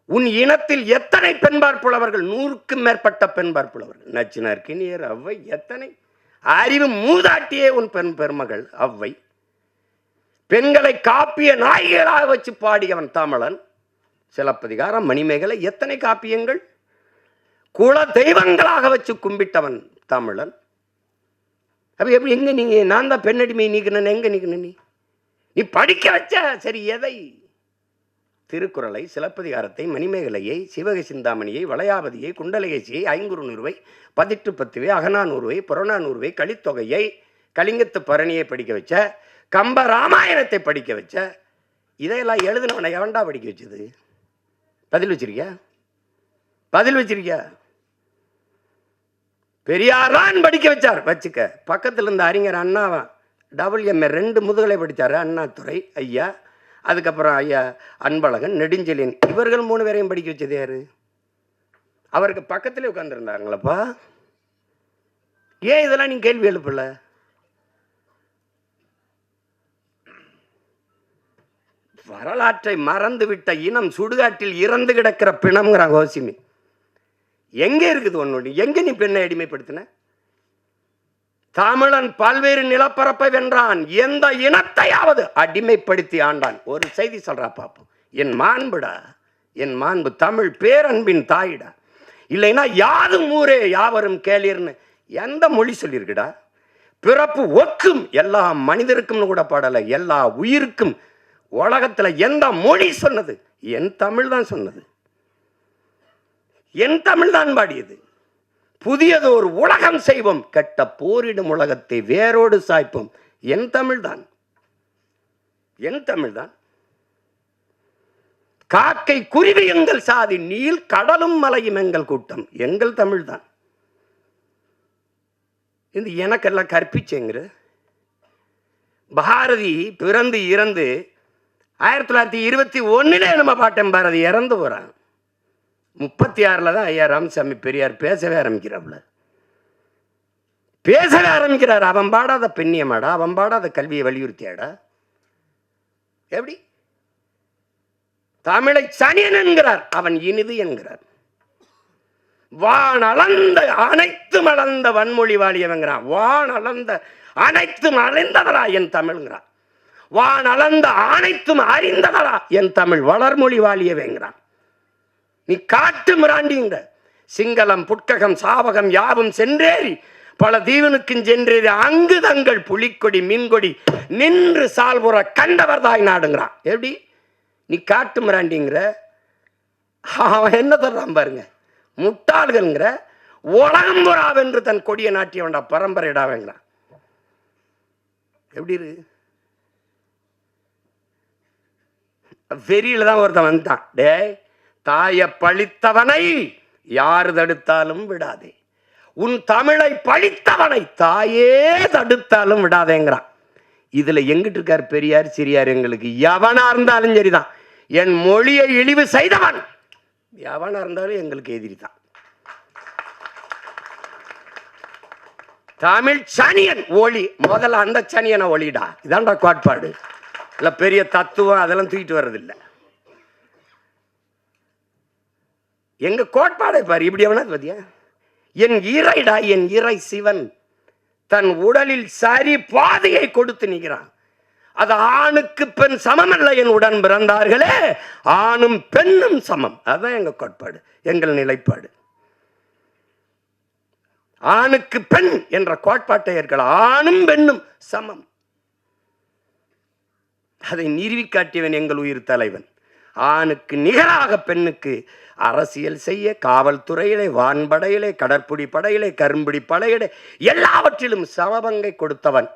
[SPEAKER 1] உன் இனத்தில் எத்தனை பெண்பார் புலவர்கள்? 100க்கும் மேற்பட்ட பெண்பார் புலவர்கள். நச்சினார், கிணியர், அவ்வை, எத்தனை அறிவு மூதாட்டியே உன் பெண் பெருமகள் அவ்வை. பெண்களை காப்பிய நாயகராக வச்சு பாடியவன் தமிழன். சிலப்பதிகாரம், மணிமேகலை, எத்தனை காப்பியங்கள். குல தெய்வங்களாக வச்சு கும்பிட்டவன் தமிழன். அப்ப எப்படி எங்க நீங்க? நான் தான் பெண்ணடிமை நீக்கணும். எங்க நீக்கணும்? நீ படிக்க வச்ச சரி எதை? திருக்குறளை, சிலப்பதிகாரத்தை, மணிமேகலையை, சிவக சிந்தாமணியை, வளையாபதியை, குண்டலகேசியை, ஐங்குறுநூறுவை, 18 அகநானூறுவை, புறநானூறுவை, கலித்தொகையை, கலிங்கத்து பரணியை படிக்க வச்ச, கம்ப ராமாயணத்தை படிக்க வச்ச. இதையெல்லாம் எழுதினவனை எவன்டா படிக்க வச்சது? பதில் வச்சிருக்கியா? பதில் வச்சிருக்கியா? பெரியார் தான் படிக்க வச்சார். வச்சுக்க. பக்கத்தில் இருந்த அறிஞர் அண்ணாவா WMA 2 முதுகலை படித்தார். அண்ணாதுரை ஐயா, அதுக்கப்புறம் ஐயா அன்பழகன், நெடுஞ்செழியன், இவர்கள் 3 பேரையும் படிக்க வச்சது யாரு? அவருக்கு பக்கத்திலே உட்கார்ந்துருந்தாங்களப்பா. ஏன் இதெல்லாம் நீ கேள்வி எழுப்பல? வரலாற்றை மறந்துவிட்ட இனம் சுடுகாட்டில் இறந்து கிடக்கிற பிணம்ங்கிறாங்க கோசிமி. எங்க இருக்குது ஒன்னு? எங்க நீ பெண்ணை அடிமைப்படுத்தின? தமிழன் பல்வேறு நிலப்பரப்பை வென்றான். எந்த இனத்தையாவது அடிமைப்படுத்தி ஆண்டான். ஒரு செய்தி சொல்றா பாப்போம். என் மாண்புடா, என் மாண்பு தமிழ் பேரன்பின் தாயிடா. இல்லைன்னா யாதும் ஊரே யாவரும் கேளீர்னு எந்த மொழி சொல்லியிருக்குடா? பிறப்பு ஒக்கும் எல்லா மனிதருக்கும் கூட பாடலை, எல்லா உயிருக்கும். உலகத்துல எந்த மொழி சொன்னது? என் தமிழ் தான் சொன்னது. என் தமிழ் தான் பாடியது. புதியதோர் உலகம் செய்வோம், கெட்ட போரிடும் உலகத்தை வேரோடு சாய்ப்போம். என் தமிழ் தான், என் தமிழ் தான். காக்கை குருவி எங்கள் சாதி, நீல் கடலும் மலையும் எங்கள் கூட்டம். எங்கள் தமிழ் தான். இந்த எனக்கெல்லாம் கற்பிச்சேங்கிற பாரதி பிறந்து இறந்து 1921 நம்ம பாட்டன் பாரதி இறந்து போறான். 36 தான் ஐயா ராமசாமி பெரியார் பேசவே ஆரம்பிக்கிறாப்ல. பேசவே ஆரம்பிக்கிறார். அவன் பாடாத பெண்ணியமாடா, அவன் பாடாத கல்வியை வலியுறுத்தியாடா. எப்படி? தமிழை சனியன் என்கிறார், அவன் இனிது என்கிறார். வான் அளந்த அனைத்தும் அளந்த வன்மொழி வாழியவங்கிறான். வான் அளந்த அனைத்தும் அறிந்ததரா என் தமிழ்ங்கிறான். வான் அளந்த அனைத்தும் அறிந்ததரா என் தமிழ் வளர்மொழி வாழியவேங்கிறான். நீ காட்டு மிராண்டிங்க. சிங்களம் புட்ககம் சாவகம் யாவும் சென்றேறி பல தீவனுக்கும் சென்றேறி அங்கு தங்கள் புலிக்கொடி மீன்கொடி நின்று சால்புற கண்டவர் தாய் நாடுங்கிறான். எப்படி? நீ காட்டு மிராண்டிங்கிற. அவன் என்ன தர்றான் பாருங்க, முட்டாள்கள்ங்கிற. உலகம்புறாவென்று தன் கொடியை நாட்டியவன்டா பரம்பரையிடாவேங்கிறான். எப்படி இருக்கு? வெறியில தான் ஒருத்தன் வந்துட்டான். டே, தாயை பழித்தவனை யாரு தடுத்தாலும் விடாதே, உன் தமிழை பழித்தவனை தாயே தடுத்தாலும் விடாதேங்கிறான். இதுல எங்கிட்டு இருக்கார் பெரியார் சிறியார்? எங்களுக்கு எவனா இருந்தாலும் சரிதான். என் மொழியை இழிவு செய்தவன் எவனா இருந்தாலும் எங்களுக்கு எதிரி தான். தமிழ் சனியன் ஒளி, முதல்ல அந்த சனியனை ஒளிடா. இதான்டா கோட்பாடு. இல்லை பெரிய தத்துவம் அதெல்லாம் தூக்கிட்டு வர்றதில்லை. எங்க கோட்பாடை பாரு. இப்படி எவனா பத்தியா? என் இறைடா, என் இறை சிவன் தன் உடலில் சரி பாதையை கொடுத்து நிற்கிறான். அது ஆணுக்கு பெண் சமம் அல்ல என் உடன் பிறந்தார்களே, ஆணும் பெண்ணும் சமம். அதுதான் எங்க கோட்பாடு, எங்கள் நிலைப்பாடு. ஆணுக்கு பெண் என்ற கோட்பாட்டை ஏற்கலாம். ஆணும் பெண்ணும் சமம். அதை நிறுவி காட்டியவன் எங்கள் உயிர் தலைவன். ஆணுக்கு நிகராக பெண்ணுக்கு அரசியல் செய்ய காவல்துறையிலே, வான்படையிலே, கடற்புடி படையிலே, கரும்பிடி படையிலே எல்லாவற்றிலும் சமபங்கை கொடுத்தவன்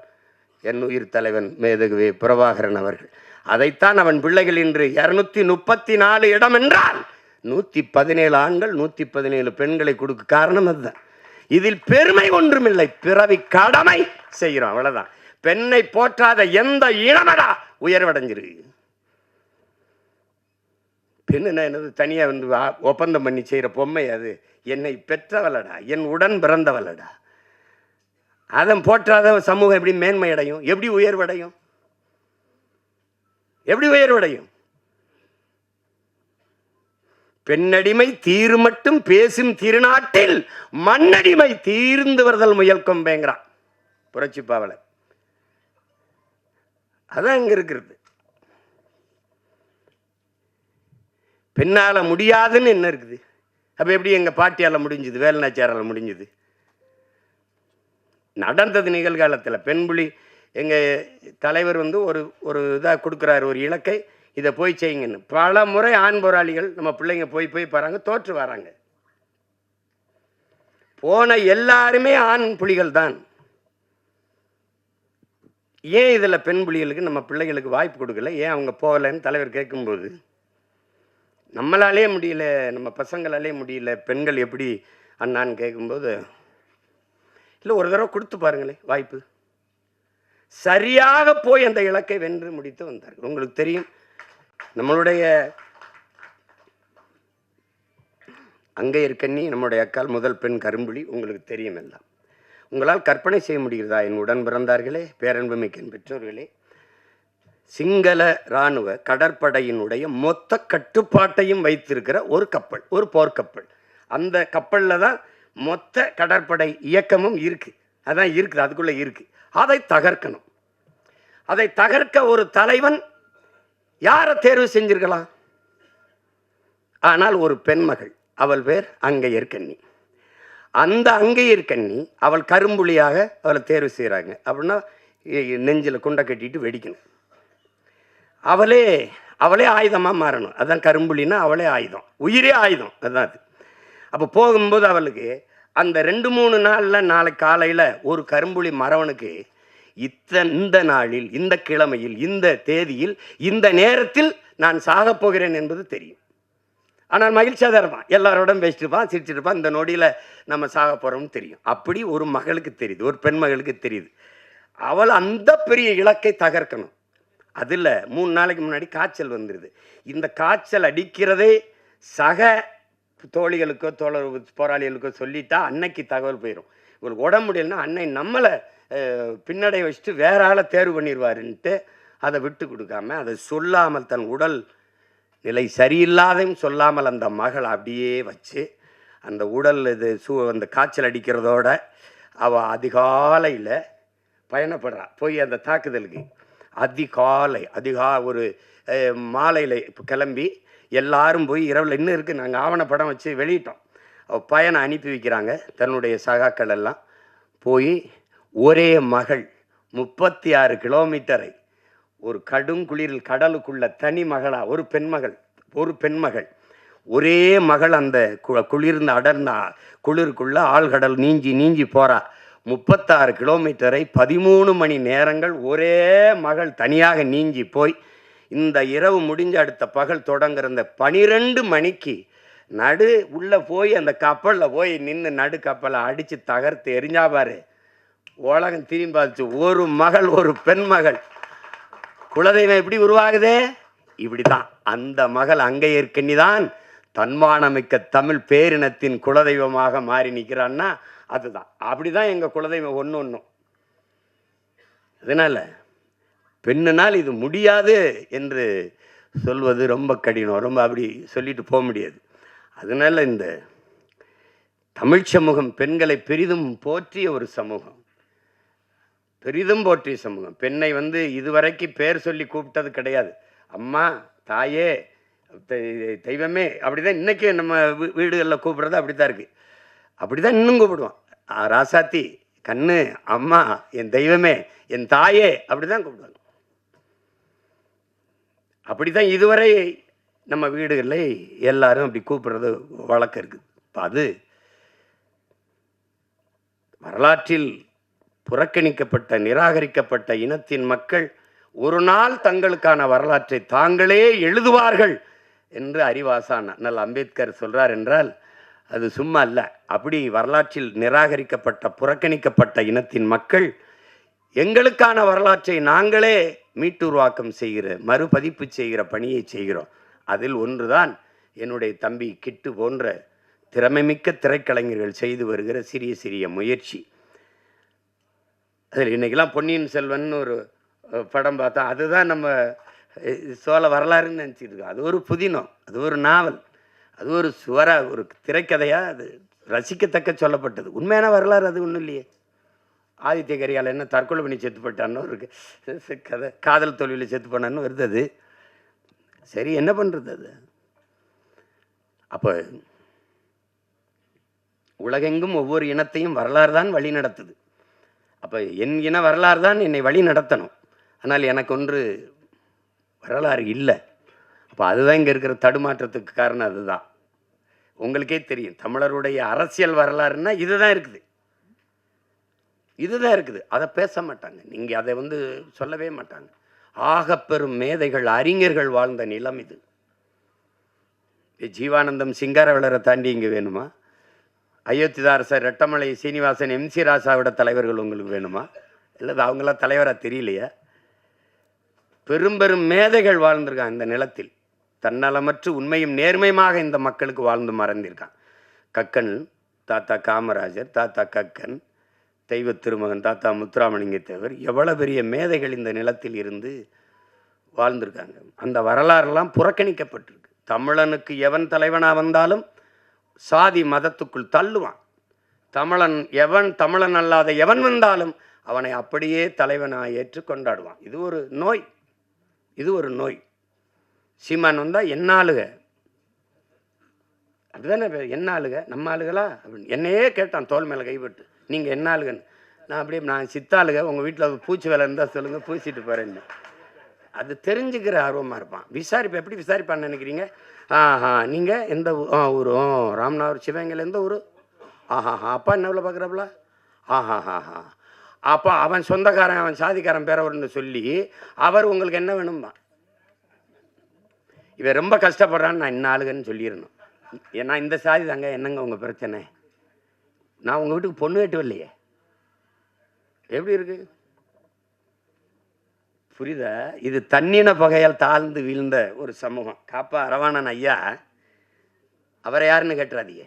[SPEAKER 1] என் உயிர் தலைவன் மேதகுவே பிரபாகரன் அவர்கள். அதைத்தான் அவன் பிள்ளைகள் இன்று 234 இடம் என்றால் 117 ஆண்கள் 117 பெண்களை கொடுக்க காரணம் அதுதான். இதில் பெருமை ஒன்றுமில்லை, பிறவி கடமை செய்கிறோம், அவ்வளவுதான். பெண்ணை போற்றாத எந்த இனமடா உயர்வடைஞ்சிருக்கு. பெண்ணுனா என்னது? தனியாக வந்து ஒப்பந்தம் பண்ணி செய்கிற பொம்மை அது. என்னை பெற்றவளடா, என் உடன் பிறந்தவளடா. அதன் போற்றாத சமூகம் எப்படி மேன்மை அடையும்? எப்படி உயர்வடையும்? எப்படி உயர்வடையும்? பெண்ணடிமை தீரு மட்டும் பேசும் திருநாட்டில் மண்ணடிமை தீர்ந்து வருதல் முயல் கொம்பேங்கிறான் புரட்சி பாவலர். அதான் இங்க இருக்கிறது. பெண்ணால முடியாதுன்னு என்ன இருக்குது? அப்ப எப்படி எங்க பாட்டியால முடிஞ்சது, வேலுநாச்சியாரால முடிஞ்சது? நடந்தது நிகழ்காலத்தில். பெண்புலி எங்க தலைவர் வந்து ஒரு இதாக கொடுக்குறாரு, ஒரு இலக்கை, இதை போய் செய்யுங்கன்னு. பல முறை ஆண் போராளிகள் நம்ம பிள்ளைங்க போய் பாருங்க, தோற்று வராங்க. போன எல்லாருமே ஆண் புலிகள் தான். ஏன் இதில் பெண் புலிகளுக்கு நம்ம பிள்ளைகளுக்கு வாய்ப்பு கொடுக்கல? ஏன் அவங்க போகலன்னு தலைவர் கேட்கும்போது, நம்மளாலே முடியல, நம்ம பசங்களாலே முடியல, பெண்கள் எப்படி அண்ணான்னு கேட்கும்போது, இல்லை ஒரு தடவை கொடுத்து பாருங்களேன் வாய்ப்பு. சரியாக போய் அந்த இலக்கை வென்று முடித்து வந்தார்கள். உங்களுக்கு தெரியும், நம்மளுடைய அங்கையர்கண்ணி நம்முடைய அக்கால் முதல் பெண் கரும்புலி, உங்களுக்கு தெரியும் எல்லாம். உங்களால் கற்பனை செய்ய முடிகிறதா? என் உடன் பிறந்தார்களே, பேரன்புமிக்க பெற்றோர்களே, சிங்கள இராணுவ கடற்படையினுடைய மொத்த கட்டுப்பாட்டையும் வைத்திருக்கிற ஒரு கப்பல், ஒரு போர்க்கப்பல். அந்த கப்பலில் தான் மொத்த கடற்படை இயக்கமும் இருக்குது. அதான் இருக்குது, அதுக்குள்ளே இருக்குது. அதை தகர்க்கணும். அதை தகர்க்க ஒரு தலைவன் யாரை தேர்வு செஞ்சிருக்கலாம்? ஆனால் ஒரு பெண்மகள், அவள் பேர் அங்கையர்கண்ணி. அந்த அங்கையர்கண்ணி அவள் கரும்புலியாக அவளை தேர்வு செய்கிறாங்க. அப்படின்னா நெஞ்சில் குண்டை கட்டிட்டு வெடிக்கணும். அவளே ஆயுதமாக மாறணும். அதுதான் கரும்புலின்னா அவளே ஆயுதம், உயிரே ஆயுதம். அதுதான் அது. அப்போ போகும்போது அவளுக்கு அந்த 2-3 நாளில், நாளைக்கு காலையில் ஒரு கரும்புலி மறவனுக்கு இந்த நாளில், இந்த கிழமையில், இந்த தேதியில், இந்த நேரத்தில் நான் சாகப் போகிறேன் என்பது தெரியும். ஆனால் மகிழ்ச்சியாக தான் இருப்பான், எல்லாரோடும் பேசிட்டு இருப்பான், சிரிச்சுட்டு இருப்பான். இந்த நொடியில் நம்ம சாக போகிறோம்னு தெரியும். அப்படி ஒரு மகளுக்கு தெரியுது, ஒரு பெண் மகளுக்கு தெரியுது. அவள் அந்த பெரிய இலக்கை தகர்க்கணும். அதில் 3 நாளைக்கு முன்னாடி காய்ச்சல் வந்துடுது. இந்த காய்ச்சல் அடிக்கிறதே சக தோழிகளுக்கோ போராளிகளுக்கோ சொல்லிட்டா அன்னைக்கு தகவல் போயிடும். இவங்களுக்கு உடம்பு முடியலன்னா அன்னை நம்மளை பின்னடை வச்சுட்டு வேற ஆளை தேர்வு பண்ணிடுவாருன்ட்டு அதை விட்டு கொடுக்காம, அதை சொல்லாமல், தன் உடல் நிலை சரியில்லாதையும் சொல்லாமல் அந்த மகள் அப்படியே வச்சு அந்த உடல் அந்த காய்ச்சல் அடிக்கிறதோட அவள் அதிகாலையில் பயணப்படுறா. போய் அந்த தாக்குதலுக்கு ஒரு மாலையில் இப்போ கிளம்பி எல்லாரும் போய் இரவில் இன்னும் இருக்குது, நாங்கள் ஆவணப்படம் வச்சு வெளியிட்டோம். பயணம் அனுப்பி வைக்கிறாங்க. தன்னுடைய சகாக்கள் எல்லாம் போய் ஒரே மகள் 36 கிலோமீட்டரை ஒரு கடும் குளிரில் கடலுக்குள்ள தனி மகளாக ஒரு பெண்மகள் ஒரே மகள் அந்த குளிர்ந்த அடர்ந்த குளிருக்குள்ள ஆழ்கடல் நீஞ்சி போகிறா. 36 கிலோமீட்டரை 13 மணி நேரங்கள் ஒரே மகள் தனியாக நீஞ்சி போய் இந்த இரவு முடிஞ்ச அடுத்த பகல் தொடங்குற இந்த 12 மணிக்கு நடு உள்ளே போய் அந்த கப்பலில் போய் நின்று நடு கப்பலை அடித்து தகர்த்து எரிஞ்சா பாரு. உலகம் திரும்பாச்சு. ஒரு மகள், ஒரு பெண் மகள். குலதெய்வம் எப்படி உருவாகுதே? இப்படி தான். அந்த மகள் அங்கையர்க்கண்ணிதான் தன்மானமிக்க தமிழ் பேரினத்தின் குலதெய்வமாக மாறி நிற்கிறான்னா அதுதான். அப்படிதான் எங்கள் குலதெய்வம் ஒன்றும். அதனால் பெண்ணுனால் இது முடியாது என்று சொல்வது ரொம்ப கடினம். ரொம்ப அப்படி சொல்லிட்டு போக முடியாது. அதனால் இந்த தமிழ் சமூகம் பெண்களை பெரிதும் போற்றிய ஒரு சமூகம், பெரிதும் போற்றிய சமூகம். பெண்ணை இதுவரைக்கு பேர் சொல்லி கூப்பிட்டது கிடையாது. அம்மா, தாயே, தெய்வமே, அப்படிதான் இன்னைக்கு நம்ம வீடுகளில் கூப்பிடுறது அப்படித்தான் இருக்கு. அப்படிதான் இன்னும் கூப்பிடுவோம். ராசாத்தி, கண்ணு, அம்மா, என் தெய்வமே, என் தாயே, அப்படிதான் கூப்பிடுவாங்க. அப்படிதான் இதுவரை நம்ம வீடுகளில் எல்லாரும் அப்படி கூப்பிடுறது வழக்கம் இருக்குது. அது வரலாற்றில் புறக்கணிக்கப்பட்ட, நிராகரிக்கப்பட்ட இனத்தின் மக்கள் ஒரு நாள் தங்களுக்கான வரலாற்றை தாங்களே எழுதுவார்கள் என்று அறிவாசான் அண்ணல் அம்பேத்கர் சொல்றார் என்றால் அது சும்மா அல்ல. அப்படி வரலாற்றில் நிராகரிக்கப்பட்ட, புறக்கணிக்கப்பட்ட இனத்தின் மக்கள் எங்களுக்கான வரலாற்றை நாங்களே மீட்டுருவாக்கம் செய்கிற, மறுபதிப்பு செய்கிற பணியை செய்கிறோம். அதில் ஒன்றுதான் என்னுடைய தம்பி கிட்டு போன்ற திறமைமிக்க திரைக்கலைஞர்கள் செய்து வருகிற சிறிய சிறிய முயற்சி. அதில் இன்றைக்கெல்லாம் பொன்னியின் செல்வன் ஒரு படம் பார்த்தா அதுதான் நம்ம சோழ வரலாறுன்னு நினச்சிட்டு இருக்கோம். அது ஒரு புதினம், அது ஒரு நாவல், அது ஒரு ஒரு திரைக்கதையாக அது ரசிக்கத்தக்க சொல்லப்பட்டது. உண்மையான வரலாறு அது ஒன்றும் இல்லையே. ஆதித்ய கரிகால என்ன தற்கொலை பண்ணி செத்து போட்டான்னு இருக்கு கதை, காதல் தொழிலில் செத்து போனான்னு வருது. அது சரி, என்ன பண்ணுறது? அது அப்போ உலகெங்கும் ஒவ்வொரு இனத்தையும் வரலாறு தான் வழி நடத்துது. அப்போ என் இன வரலாறு தான் என்னை வழி நடத்தணும். ஆனால் எனக்கு ஒன்று வரலாறு இல்லை. அப்போ அதுதான் இங்கே இருக்கிற தடுமாற்றத்துக்கு காரணம். அதுதான் உங்களுக்கே தெரியும். தமிழருடைய அரசியல் வரலாறுன்னா இதுதான் இருக்குது, இதுதான் இருக்குது. அதை பேச மாட்டாங்க. நீங்கள் அதை சொல்லவே மாட்டாங்க. ஆகப்பெரும் மேதைகள், அறிஞர்கள் வாழ்ந்த நிலம் இது. ஜீவானந்தம், சிங்காரவேலரை தாண்டி இங்கே வேணுமா? அயோத்திதாரசர், ரெட்டமலை சீனிவாசன், MC ராசாவோட தலைவர்கள் உங்களுக்கு வேணுமா? இல்லை அவங்களாம் தலைவராக தெரியலையா? பெரும் பெரும் மேதைகள் வாழ்ந்திருக்காங்க இந்த நிலத்தில். தன்னலமற்று உண்மையும் நேர்மையுமாக இந்த மக்களுக்கு வாழ்ந்து மறந்திருக்கான். கக்கன் தாத்தா காமராஜர், தாத்தா கக்கன், தெய்வ திருமகன் தாத்தா முத்துராமலிங்க தேவர், எவ்வளோ பெரிய மேதைகள் இந்த நிலத்தில் இருந்து வாழ்ந்திருக்காங்க. அந்த வரலாறுலாம் புறக்கணிக்கப்பட்டிருக்கு. தமிழனுக்கு எவன் தலைவனாக வந்தாலும் சாதி மதத்துக்குள் தள்ளுவான். தமிழன் அல்லாத எவன் வந்தாலும் அவனை அப்படியே தலைவனாக ஏற்று கொண்டாடுவான். இது ஒரு நோய், இது ஒரு நோய். சீமான் வந்தால் என்ன ஆளுக, அப்படிதானே என்ன ஆளுக, நம்ம ஆளுகளா அப்படின்னு என்னையே கேட்டான் தோல் மேலே கைப்பட்டு. நீங்கள் என்ன ஆளுகன்னு. நான் சித்தாளுக, உங்கள் வீட்டில் பூச்சி வேலை இருந்தால் சொல்லுங்கள், பூச்சிட்டு போகிறேன்னு. அது தெரிஞ்சுக்கிற ஆர்வமாக இருப்பான். விசாரிப்பேன். எப்படி விசாரிப்பான்னு நினைக்கிறீங்க? நீங்கள் எந்த ஊர்? ராமநாதபுரம், சிவகங்கையில் எந்த ஊர்? அப்பா என்ன எவ்வளோ பார்க்குறாப்புல? அப்போ அவன் சொந்தக்காரன், அவன் சாதிக்காரன் பேரவர்னு சொல்லி அவர் உங்களுக்கு என்ன வேணும்பா? இவன் ரொம்ப கஷ்டப்படுறான்னு நான் என்ன ஆளுகன்னு சொல்லிடணும். ஏன்னா இந்த சாதி தாங்க, என்னங்க உங்கள் பிரச்சனை? நான் உங்கள் வீட்டுக்கு பொண்ணு கேட்டு வரலையே. எப்படி இருக்கு புரியுதா? இது தன்னின பகையால் தாழ்ந்து வீழ்ந்த ஒரு சமூகம். காப்பா அரவாணன் ஐயா, அவரை யாருன்னு கேட்டுறாதீங்க.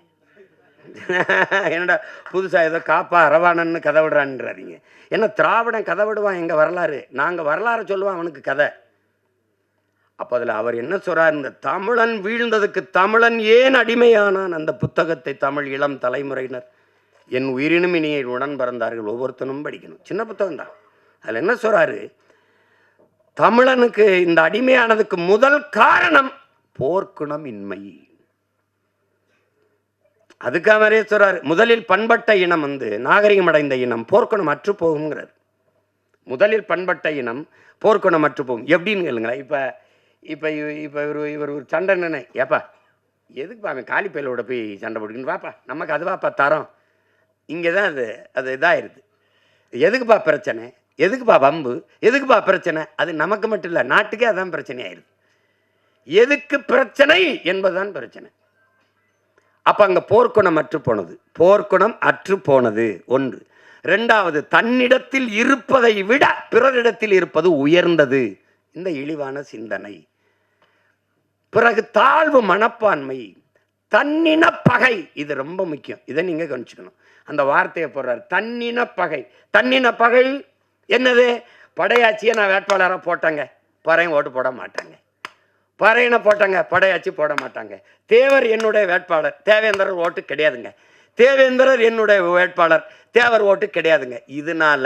[SPEAKER 1] என்னடா புதுசாக ஏதோ காப்பா அரவாணன்னு கதை விடுறான்றாதீங்க. ஏன்னா திராவிடன் கதை விடுவான் எங்கள் வரலாறு, நாங்கள் வரலாறு சொல்லுவான் அவனுக்கு கதை. அப்போ அதில் அவர் என்ன சொல்கிறார்? இந்த தமிழன் வீழ்ந்ததுக்கு தமிழன் ஏன் அடிமையானான், அந்த புத்தகத்தை தமிழ் இளம் தலைமுறையினர் என் உயிரினும் இனியை உடன் பிறந்தார்கள் ஒவ்வொருத்தனும் படிக்கணும். சின்ன புத்தகம் தான். அதில் என்ன சொல்கிறாரு? தமிழனுக்கு இந்த அடிமையானதுக்கு முதல் காரணம் போர்க்குணம் இன்மை. அதுக்காக மாதிரியே சொல்றாரு, முதலில் பண்பட்ட இனம் நாகரிகம் அடைந்த இனம் போர்க்குணம் அற்று போகுங்கிறார். முதலில் பண்பட்ட இனம் போர்க்குணம் அற்று போகும். எப்படின்னு கேளுங்களேன். இப்போ இவர் ஒரு சண்டை நினை, ஏப்பா எதுக்குப்பா அவன் காலி பயிலோட போய் சண்டை போட்டுக்கின்னு வாப்பா, நமக்கு அது வாப்பா தரோம். இங்கே தான் அது இதாகிருது. எதுக்குப்பா பிரச்சனை, எதுக்குப்பா வம்பு, எதுக்குப்பா பிரச்சனை? அது நமக்கு மட்டும் இல்லை, நாட்டுக்கே அதான் பிரச்சனை ஆயிடுது. எதுக்கு பிரச்சனை என்பதுதான் பிரச்சனை. அப்போ அங்கே போர்க்குணம் அற்று போனது, போர்க்குணம் அற்று போனது ஒன்று. ரெண்டாவது, தன்னிடத்தில் இருப்பதை விட பிறரிடத்தில் இருப்பது உயர்ந்தது. இந்த இழிவான சிந்தனை பிறகு தாழ்வு மனப்பான்மை, தன்னின பகை. இது ரொம்ப முக்கியம், இதை நீங்க கவனிச்சுக்கணும். அந்த வார்த்தையை போடுறாரு, தன்னின பகை. தன்னின பகை என்னது? படையாச்சியை நான் வேட்பாளராக போட்டாங்க, பறையன் ஓட்டு போட மாட்டாங்க. பறையனை போட்டாங்க, படையாச்சி போட மாட்டாங்க. தேவர் என்னுடைய வேட்பாளர், தேவேந்திரர் ஓட்டு கிடையாதுங்க. தேவேந்திரர் என்னுடைய வேட்பாளர், தேவர் ஓட்டு கிடையாதுங்க. இதனால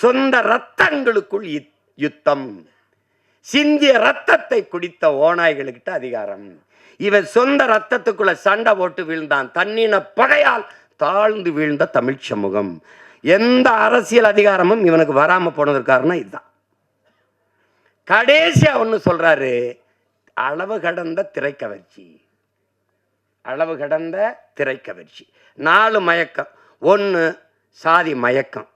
[SPEAKER 1] சொந்த ரத்தங்களுக்குள் யுத்தம். சிந்திய ரத்தத்தை குடித்த ஓநாய்களுக்கிட்ட அதிகாரம். இவன் சொந்த ரத்தத்துக்குள்ள சண்டை போட்டு வீழ்ந்தான். தன்னின பகையால் தாழ்ந்து வீழ்ந்த தமிழ் சமூகம். எந்த அரசியல் அதிகாரமும் இவனுக்கு வராம போனதற்கு காரணம் இதுதான். கடைசியா ஒன்று சொல்றாரு, அளவு கடந்த திரைக்கவர்ச்சி. அளவு கடந்த திரைக்கவர்ச்சி. 4 மயக்கம். 1 சாதி மயக்கம்,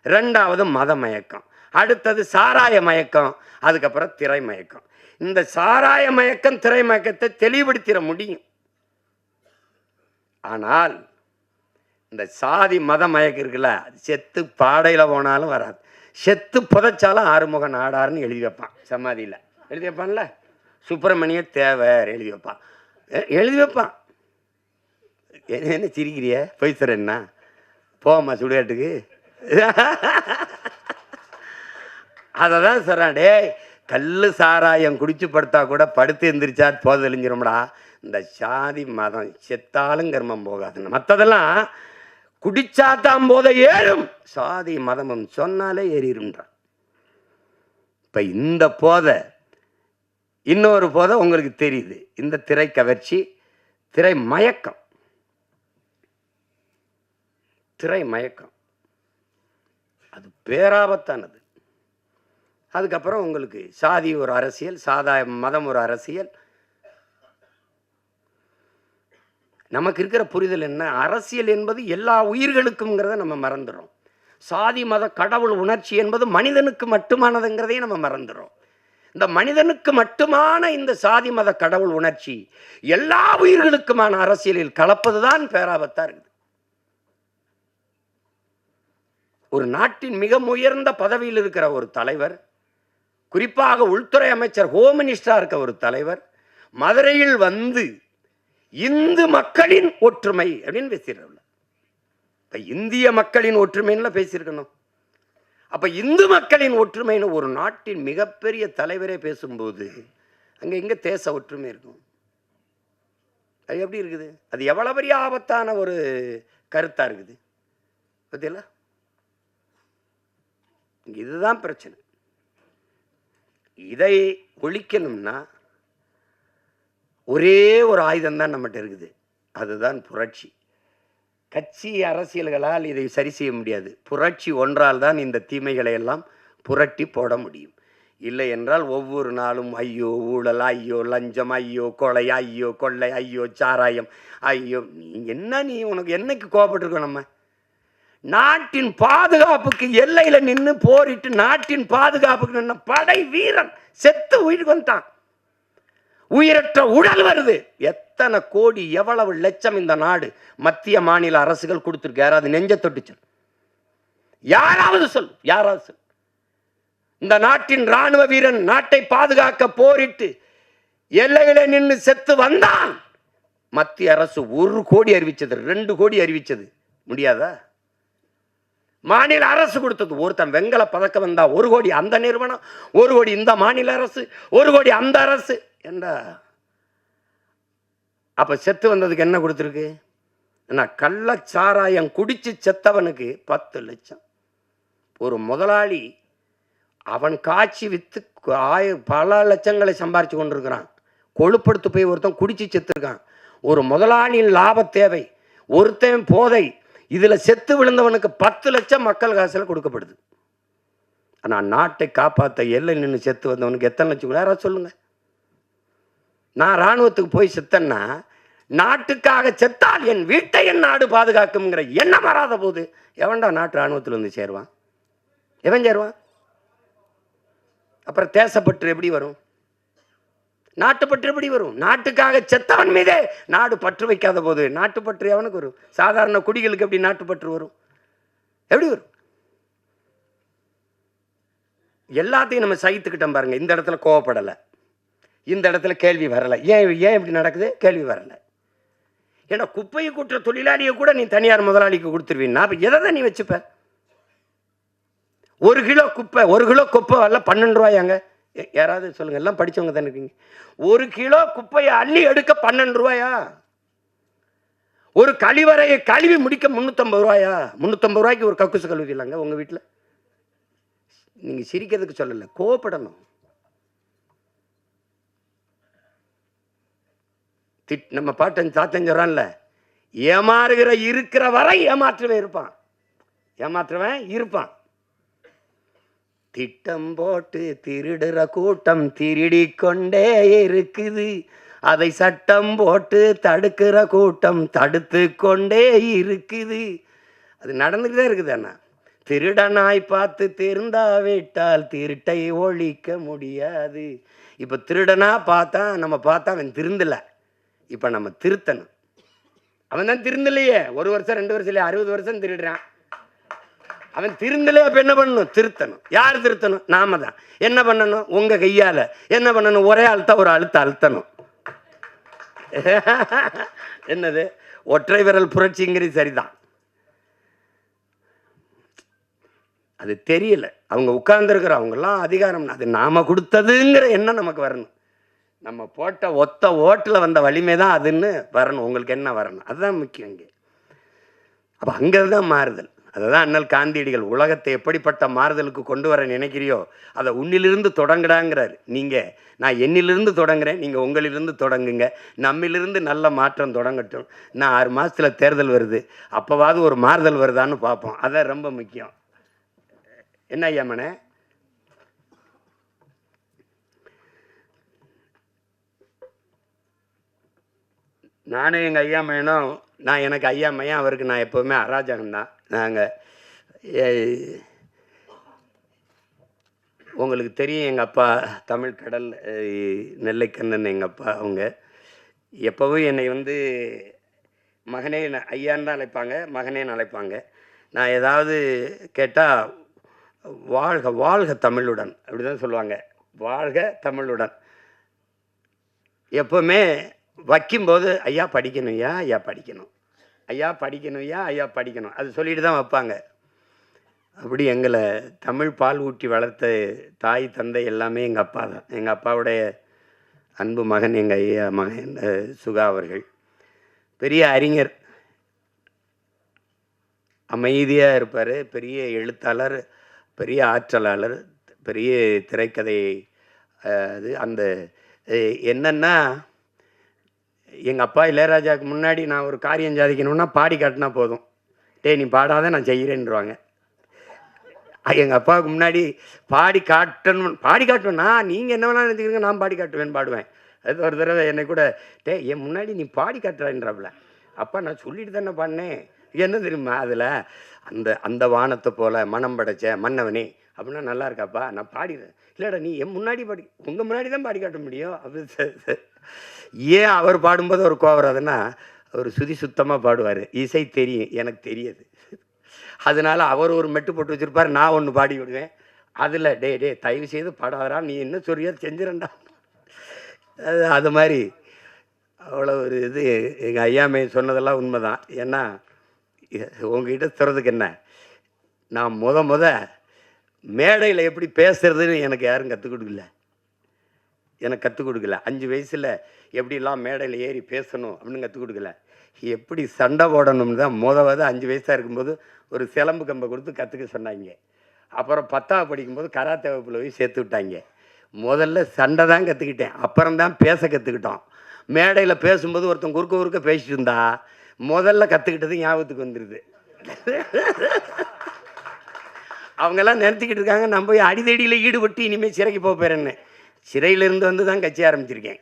[SPEAKER 1] 2வது மத மயக்கம், அடுத்தது சாராய மயக்கம், அதுக்கப்புறம் திரை மயக்கம். இந்த சாராய மயக்கம் திரை மயக்கத்தை தெளிவுபடுத்திட முடியும். ஆனால் இந்த சாதி மத மயக்கம் இருக்குல்ல, செத்து பாடையில் போனாலும் வராது. செத்து புதைச்சாலும் ஆறுமுக நாடார்னு எழுதி வைப்பான். சமாதியில் எழுதி வைப்பான்ல, சுப்பிரமணிய தேவர் எழுதி வைப்பான். எழுதி வைப்பான். என்ன சிரிக்கிறிய? போய் சார் என்ன போமா சுடுகாட்டுக்கு? அதை தான் சொல்கிறான். டே, கல் சாராயம் குடிச்சு படுத்தா கூட படுத்து எந்திரிச்சா போத தெளிஞ்சிரும்டா. இந்த சாதி மதம் செத்தாலும் கர்மம் போகாது. மற்றதெல்லாம் குடிச்சாத்தான் போத ஏறும், சாதி மதமும் சொன்னாலே ஏறிடும்ன்றான். இப்போ இந்த போதை, இன்னொரு போதை உங்களுக்கு தெரியுது, இந்த திரை கவர்ச்சி, திரை மயக்கம். திரை மயக்கம் அது பேராபத்தானது. அதுக்கப்புறம் உங்களுக்கு சாதி ஒரு அரசியல், மதம் ஒரு அரசியல். நமக்கு இருக்கிற புரிதல் என்ன? அரசியல் என்பது எல்லா உயிர்களுக்கும்ங்கிறத நம்ம மறந்துடும். சாதி மத கடவுள் உணர்ச்சி என்பது மனிதனுக்கு மட்டுமானதுங்கிறதையும் நம்ம மறந்துடும். இந்த மனிதனுக்கு மட்டுமான இந்த சாதி மத கடவுள் உணர்ச்சி எல்லா உயிர்களுக்குமான அரசியலில் கலப்பதுதான் பேராபத்தா இருக்குது. ஒரு நாட்டின் மிக உயர்ந்த பதவியில் இருக்கிற ஒரு தலைவர், குறிப்பாக உள்துறை அமைச்சர், ஹோம் மினிஸ்டரா இருக்க ஒரு தலைவர், மதுரையில் வந்து இந்து மக்களின் ஒற்றுமை அப்படின்னு பேசிடுற. இப்ப இந்திய மக்களின் ஒற்றுமைன்னு பேசியிருக்கணும். அப்ப இந்து மக்களின் ஒற்றுமைன்னு ஒரு நாட்டின் மிகப்பெரிய தலைவரே பேசும்போது அங்க எங்க தேச ஒற்றுமை இருக்கும்? அது எப்படி இருக்குது? அது எவ்வளவு பெரிய ஆபத்தான ஒரு கருத்தா இருக்குது பத்தியில. இதுதான் பிரச்சனை. இதை ஒழிக்கணும்னா ஒரே ஒரு ஆயுதம் தான் நம்மகிட்ட இருக்குது, அதுதான் புரட்சி. கட்சி அரசியல்களால் இதை சரி செய்ய முடியாது. புரட்சி ஒன்றால் தான் இந்த தீமைகளை எல்லாம் புரட்டி போட முடியும். இல்லை என்றால் ஒவ்வொரு நாளும் ஐயோ ஊழல், ஐயோ லஞ்சம், ஐயோ கொலை, ஐயோ கொள்ளை, ஐயோ சாராயம், ஐயோ நீ உனக்கு என்னைக்கு கோபப்பட்டிருக்கோம்? நம்ம நாட்டின் பாதுகாப்புக்கு எல்லையில நின்று போரிட்டு நாட்டின் பாதுகாப்புக்கு நின்று படை வீரன் செத்து உயிருக்கு வந்துட்டான். உயிரற்ற உடல் வருது. எத்தனை கோடி, எவ்வளவு லட்சம் இந்த நாடு மத்திய மாநில அரசுகள் கொடுத்துருக்கு? யாராவது நெஞ்ச தொட்டுச்சு? யாராவது சொல், யாராவது சொல். இந்த நாட்டின் ராணுவ வீரன் நாட்டை பாதுகாக்க போரிட்டு எல்லையில நின்று செத்து வந்தான். மத்திய அரசு 1 கோடி அறிவிச்சது, 2 கோடி அறிவிச்சது, முடியாதா? மாநில அரசு கொடுத்தது. ஒருத்தன் வெங்கல பதக்கம் வந்தா 1 கோடி அந்த நிறுவனம், 1 கோடி இந்த மாநில அரசு, 1 கோடி அந்த அரசு என்றா. அப்ப செத்து வந்ததுக்கு என்ன கொடுத்துருக்கு? கள்ளச்சாராயம் குடிச்சு செத்தவனுக்கு 10 லட்சம். ஒரு முதலாளி அவன் காட்சி வித்து பல லட்சங்களை சம்பாரிச்சு கொண்டிருக்கிறான். கொழுப்படுத்து போய் ஒருத்தன் குடிச்சு செத்துருக்கான். ஒரு முதலாளியின் லாப தேவை, ஒருத்தன் போதை, இதுல செத்து விழுந்தவனுக்கு 10 லட்சம் மக்கள் காசுல கொடுக்கப்படுது. ஆனா நாட்டை காப்பாற்ற எல்லை நின்று செத்து வந்தவனுக்கு எத்தனை லட்சம்? யாராவது சொல்லுங்க. நான் இராணுவத்துக்கு போய் செத்தன்னா, நாட்டுக்காக செத்தால் என் வீட்டை என் நாடு பாதுகாக்கும்ங்கிற எண்ணம் வராத போது எவன்டா நாட்டு இராணுவத்தில் வந்து சேருவான்? எவன் சேருவான்? அப்புறம் தேசப்பற்று எப்படி வரும்? நாட்டுப்பற்று எப்படி வரும்? நாட்டுக்காக செத்தவன் மீதே நாடு பற்று வைக்காத போது நாட்டுப்பற்று எவனுக்கு வரும்? சாதாரண குடிகளுக்கு எப்படி நாட்டுப்பற்று வரும்? எப்படி வரும்? எல்லாத்தையும் நம்ம சகித்துக்கிட்டோம் பாருங்க. இந்த இடத்துல கோவப்படலை. இந்த இடத்துல கேள்வி வரலை. ஏன் ஏன் இப்படி நடக்குது? கேள்வி வரலை. ஏன்னா குப்பையை கூட்டுற தொழிலாளியை கூட நீ தனியார் முதலாளிக்கு கொடுத்துருவீங்கன்னா அப்போ எதை தான் நீ வச்சுப்ப? 1 கிலோ குப்பை 1 கிலோ குப்பை வரல 12 ரூபாயாங்க. யாராவது சொல்லுங்க, எல்லாம் படித்தவங்க தானே இருக்கீங்க. 1 கிலோ குப்பையை அள்ளி எடுக்க 12 ரூபாயா? ஒரு கழிவறையை கழுவி முடிக்க 350 ரூபாயா? 350 ரூபாய்க்கு ஒரு கக்கூசு கழுவிக்கலாங்க உங்கள் வீட்டில்? நீங்கள் சிரிக்கிறதுக்கு சொல்லலை, கோவப்படணும். நம்ம பாட்டன் தாத்தன் சொல்றான்ல, ஏமாறுகிற இருக்கிற வரை ஏமாற்றுவன் இருப்பான், ஏமாற்றுவன் இருப்பான். திட்டம் போட்டு திருடுற கூட்டம் திருடி கொண்டே இருக்குது, அதை சட்டம் போட்டு தடுக்கிற கூட்டம் தடுத்து கொண்டே இருக்குது. அது நடந்துக்கிட்டே இருக்குது. அண்ணா திருடனாய் பார்த்து திருந்தாவிட்டால் திருட்டை ஒழிக்க முடியாது. இப்போ திருடனா பார்த்தா நம்ம பார்த்தா அவன் திருந்தலை, இப்போ நம்ம திருத்தணும். அவன் தான் திருந்தலையே, 1 வருஷம் 2 வருஷம் இல்லையா, 60 வருஷம் திருடுறான். அவன் திருந்தலையே. அப்போ என்ன பண்ணணும்? திருத்தணும். யார் திருத்தணும்? நாம தான். என்ன பண்ணணும்? உங்கள் கையால் என்ன பண்ணணும்? ஒரே ஒரு அழுத்தணும். என்னது? ஒற்றை விரல் புரட்சிங்கிறது சரிதான். அது தெரியல. அவங்க உட்கார்ந்துருக்கிற அவங்கெல்லாம் அதிகாரம் அது நாம் கொடுத்ததுங்கிற எண்ணம் நமக்கு வரணும். நம்ம போட்ட ஒத்த ஓட்டில் வந்த வலிமை தான் அதுன்னு வரணும். உங்களுக்கு என்ன வரணும்? அதுதான் முக்கியம் இங்கே. அப்போ அங்கே தான் மாறுதல். அதை தான் அண்ணல் காந்தியடிகள் உலகத்தை எப்படிப்பட்ட மாறுதலுக்கு கொண்டு வர நினைக்கிறியோ அதை உன்னிலிருந்து தொடங்குடாங்கிறார். நீங்கள் நான் என்னிலிருந்து தொடங்குறேன், நீங்கள் உங்களிலிருந்து தொடங்குங்க. நம்மிலிருந்து நல்ல மாற்றம் தொடங்கட்டும். நான் 6 மாதத்தில் தேர்தல் வருது, அப்போவாவது ஒரு மாறுதல் வருதான்னு பார்ப்போம். அதான் ரொம்ப முக்கியம். என்ன ஐயா மனே? நானும் எங்கள் ஐயா மையனும், நான் எனக்கு ஐயா மையன், அவருக்கு நான் எப்போவுமே அராஜகம்தான். நாங்கள் உங்களுக்கு தெரியும், எங்கள் அப்பா தமிழ் கடல் நெல்லைக்கண்ணன் எங்கள் அப்பா. அவங்க எப்போவும் என்னை மகனே ஐயான்னு தான் அழைப்பாங்க, மகனேன்னு அழைப்பாங்க. நான் ஏதாவது கேட்டால் வாழ்க வாழ்க தமிழுடன் அப்படி தான் சொல்லுவாங்க. வாழ்க தமிழுடன். எப்போவுமே வைக்கும்போது ஐயா படிக்கணும், ஐயா படிக்கணும், ஐயா படிக்கணும், ஐயா படிக்கணும், அது சொல்லிட்டு தான் வைப்பாங்க. அப்படி எங்களை தமிழ் பால் ஊட்டி வளர்த்த தாய் தந்தை எல்லாமே எங்கள் அப்பா தான். எங்கள் அப்பாவுடைய அன்பு மகன் எங்கள் ஐயா மகன் சுகா அவர்கள். பெரிய அறிஞர், அமைதியாக இருப்பார், பெரிய எழுத்தாளர், பெரிய ஆற்றலாளர், பெரிய திரைக்கதை. அது அந்த என்னென்னா, எங்கள் அப்பா இளையராஜாவுக்கு முன்னாடி நான் ஒரு காரியம் சாதிக்கணும்னா பாடி காட்டினா போதும். நீ பாடாத நான் செய்கிறேன்ருவாங்க. எங்கள் அப்பாவுக்கு முன்னாடி பாடி காட்டணும்னா நீங்கள் என்ன வேணாலும் நினைச்சுக்கிறீங்க, நான் பாடி காட்டுவேன், பாடுவேன். அது ஒரு தடவை என்னை கூட என் முன்னாடி நீ பாடி காட்டுறான்றாப்புல. அப்பா நான் சொல்லிட்டு தானே பாடினேன். என்ன தெரியுமா அதில் அந்த வானத்தை போல் மனம் படைச்ச மன்னவனே அப்படின்னா நல்லா இருக்காப்பா, நான் பாடிடுறேன். இல்லைடா நீ என் முன்னாடி பாடி, உங்கள் முன்னாடி தான் பாடி காட்ட முடியும். அப்படி ஏன் அவர் பாடும்போது ஒரு கோவம் வராதுன்னா, அவர் சுதி சுத்தமாக பாடுவார், இசை தெரியும், எனக்கு தெரியாது. அதனால அவர் ஒரு மெட்டு போட்டு வச்சுருப்பார், நான் ஒன்று பாடி விடுவேன். அதில் டே தயவு செய்து பாடாதரா, நீ என்ன சொல்றியோ செஞ்சிடண்டா. அது மாதிரி அவ்வளோ ஒரு இது. எங்கள் ஐயாமே சொன்னதெல்லாம் உண்மை தான். ஏன்னா உங்ககிட்ட சொல்கிறதுக்கு என்ன, நான் முத மேடையில் எப்படி பேசுறதுன்னு எனக்கு யாரும் கற்றுக் கொடுக்கல. எனக்கு கற்றுக் கொடுக்கல. 5 வயசில் எப்படிலாம் மேடையில் ஏறி பேசணும் அப்படின்னு கற்றுக் கொடுக்கல. எப்படி சண்டை போடணும்னு தான் 5 வயசாக இருக்கும்போது ஒரு சிலம்பு கம்பை கொடுத்து கற்றுக்க சொன்னாங்க. அப்புறம் 10ஆவது படிக்கும்போது கராத்தே வகுப்பில் போய் சேர்த்து விட்டாங்க. முதல்ல சண்டை தான் கற்றுக்கிட்டேன், அப்புறம்தான் பேச கற்றுக்கிட்டோம். மேடையில் பேசும்போது ஒருத்தன் குறுக்க பேசிட்டு இருந்தா முதல்ல கற்றுக்கிட்டது ஞாபகத்துக்கு வந்துடுது. அவங்கெல்லாம் நிறுத்திக்கிட்டு இருக்காங்க, நான் போய் அடிதடியில் ஈடுபட்டு இனிமேல் சிறைக்கு போகிறேன்னு. சிறையிலேருந்து தான் கட்சி ஆரம்பிச்சிருக்கேன்.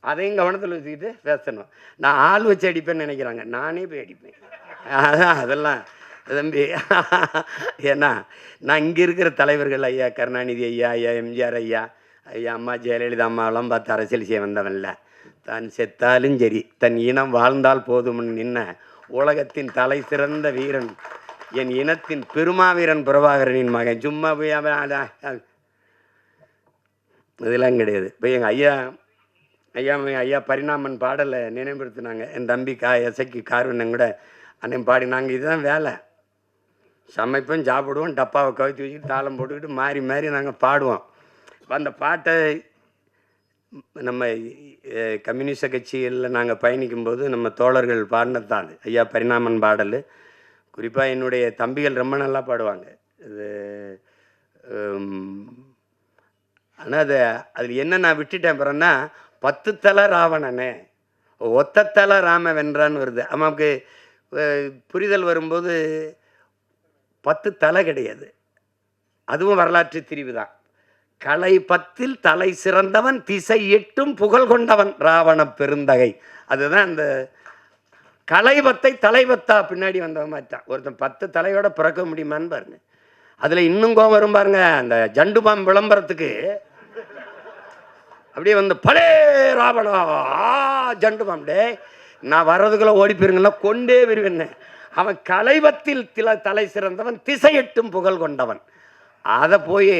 [SPEAKER 1] அதையும் கவனத்தில் வச்சுக்கிட்டு பேசணும். நான் ஆள் வச்சு அடிப்பேன்னு நினைக்கிறாங்க, நானே போய் அடிப்பேன். அதெல்லாம் தம்பி. ஏன்னா நான் இங்கே இருக்கிற தலைவர்கள், ஐயா கருணாநிதி ஐயா, ஐயா எம்ஜிஆர் ஐயா, ஐயா அம்மா ஜெயலலிதா அம்மாவெல்லாம் பார்த்து அரசியல் செய்ய வந்தவன்ல. தான் செத்தாலும் சரி தன் இனம் வாழ்ந்தால் போதும்னு நின்ன உலகத்தின் தலை சிறந்த வீரன், என் இனத்தின் பெருமாவீரன் பிரபாகரனின் மகன். சும்மா போய் இதெல்லாம் கிடையாது. இப்போ எங்கள் ஐயா ஐயா பரிணாமன் பாடலை நினைவுபடுத்தினாங்க. என் தம்பி எசைக்கு கார்வண்ணன் கூட அன்னையும் பாடி. நாங்கள் இதுதான் வேலை, சமைப்போம், சாப்பிடுவோம், டப்பாவை கவித்து வச்சுக்கிட்டு தாளம் போட்டுக்கிட்டு மாறி மாறி நாங்கள் பாடுவோம். அந்த பாட்டை நம்ம கம்யூனிஸ்ட கட்சிகளில் நாங்கள் பயணிக்கும்போது நம்ம தோழர்கள் பாடினது தான் அது. ஐயா பரிணாமன் பாடல். குறிப்பாக என்னுடைய தம்பிகள் ரொம்ப நல்லா பாடுவாங்க இது. ஆனால் அதில் என்ன நான் விட்டுட்டேன் பிறன்னா, 10 தலை ராவணனே ஒத்த தலை ராம வென்றான்னு வருது. அம்மாவுக்கு புரிதல் வரும்போது 10 தலை கிடையாது, அதுவும் வரலாற்று திரிவு தான். கலை 10ல் தலை சிறந்தவன், திசை 8ம் புகழ் கொண்டவன் ராவண பெருந்தகை. அதுதான் அந்த கலை 10ஐ தலை 10ஆ பின்னாடி வந்தவன் மாட்டான். ஒருத்தன் 10 தலையோட பிறக்க முடியுமான்னு பாருங்க. அதில் இன்னும் கோவம் வரும் பாருங்க. அந்த ஜண்டுபாம் விளம்பரத்துக்கு அப்படியே வந்து பலே ராவணா ஜண்டுபாம், டே நான் வர்றதுக்குள்ள ஓடி போயிருங்கன்னா கொண்டே வருவேன்னு. அவன் கலைவத்தில் தலை சிறந்தவன், திசை 8ம் புகழ் கொண்டவன். அதை போய்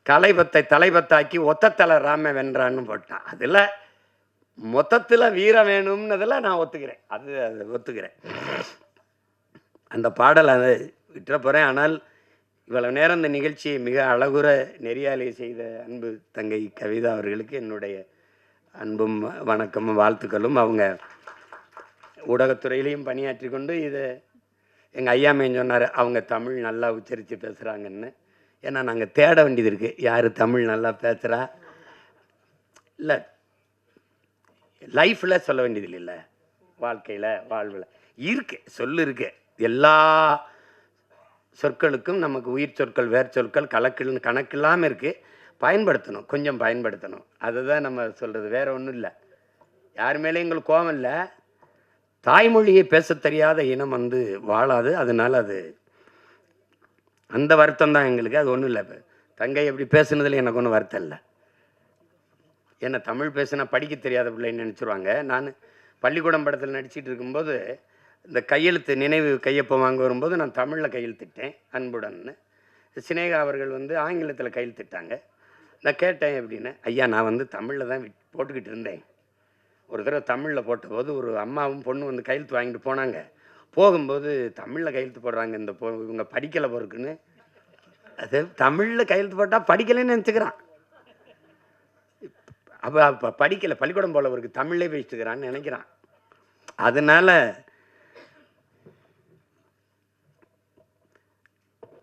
[SPEAKER 1] கலைபத்தை தலைபத்தாக்கி ஒத்த தலை ராம வென்றான்னு போட்டான். அதில் மொத்தத்தில் வீரம் வேணும்னதில் நான் ஒத்துக்கிறேன். அது ஒத்துக்கிறேன். அந்த பாடல் அதை விட்டுற போகிறேன். ஆனால் இவ்வளவு நேரம் இந்த நிகழ்ச்சியை மிக அழகுற நெறியாலை செய்த அன்பு தங்கை கவிதா அவர்களுக்கு என்னுடைய அன்பும் வணக்கமும் வாழ்த்துக்களும். அவங்க ஊடகத்துறையிலையும் பணியாற்றி கொண்டு இதை எங்கள் ஐயாமையும் சொன்னார், அவங்க தமிழ் நல்லா உச்சரித்து பேசுகிறாங்கன்னு. ஏன்னா நாங்கள் தேட வேண்டியது இருக்குது, யார் தமிழ் நல்லா பேசுகிறா. இல்லை, லைஃப்பில் சொல்ல வேண்டியது இல்லை, வாழ்க்கையில் வாழ்வில் இருக்கு, சொல்லு இருக்கு. எல்லா சொற்களுக்கும் நமக்கு உயிர் சொற்கள், வேர் சொற்கள், கணக்கில்லாமல் இருக்குது. பயன்படுத்தணும், கொஞ்சம் பயன்படுத்தணும். அதுதான் நம்ம சொல்கிறது, வேறு ஒன்றும் இல்லை. யார் மேலே எங்களுக்கு கோபம் இல்லை. தாய்மொழியை பேச தெரியாத இனம் வந்து வாழாது. அதனால் அது அந்த வருத்தம் தான் எங்களுக்கு. அது ஒன்றும் இல்லை. இப்போ தங்கை எப்படி பேசுனதில் எனக்கு ஒன்றும் வருத்தம் இல்லை. ஏன்னா தமிழ் பேசுனா படிக்க தெரியாத பிள்ளைன்னு நினச்சிருவாங்க. நான் பள்ளிக்கூடம் படத்தில் நடிச்சிட்டு இருக்கும்போது இந்த கையெழுத்து நினைவு கையொப்பம் வாங்க வரும்போது நான் தமிழில் கையெழுத்திட்டேன் அன்புடன்னு. சினேகா அவர்கள் வந்து ஆங்கிலத்தில் கையெழுத்திட்டாங்க. நான் கேட்டேன் எப்படின்னு. ஐயா நான் வந்து தமிழில் தான் போட்டுக்கிட்டு இருந்தேன். ஒரு தடவை தமிழில் போட்டபோது ஒரு அம்மாவும் பொண்ணு வந்து கையெழுத்து வாங்கிட்டு போனாங்க. போகும்போது தமிழில் கையெழுத்து போடுறாங்க, இந்த இவங்க படிக்கலை போருக்குன்னு. அது தமிழில் கையெழுத்து போட்டால் படிக்கலைன்னு நினச்சிக்கிறான். அப்போ படிக்கலை, பள்ளிக்கூடம் போல அவருக்கு தமிழ்லே பேசிட்டுக்கிறான்னு நினைக்கிறான். அதனால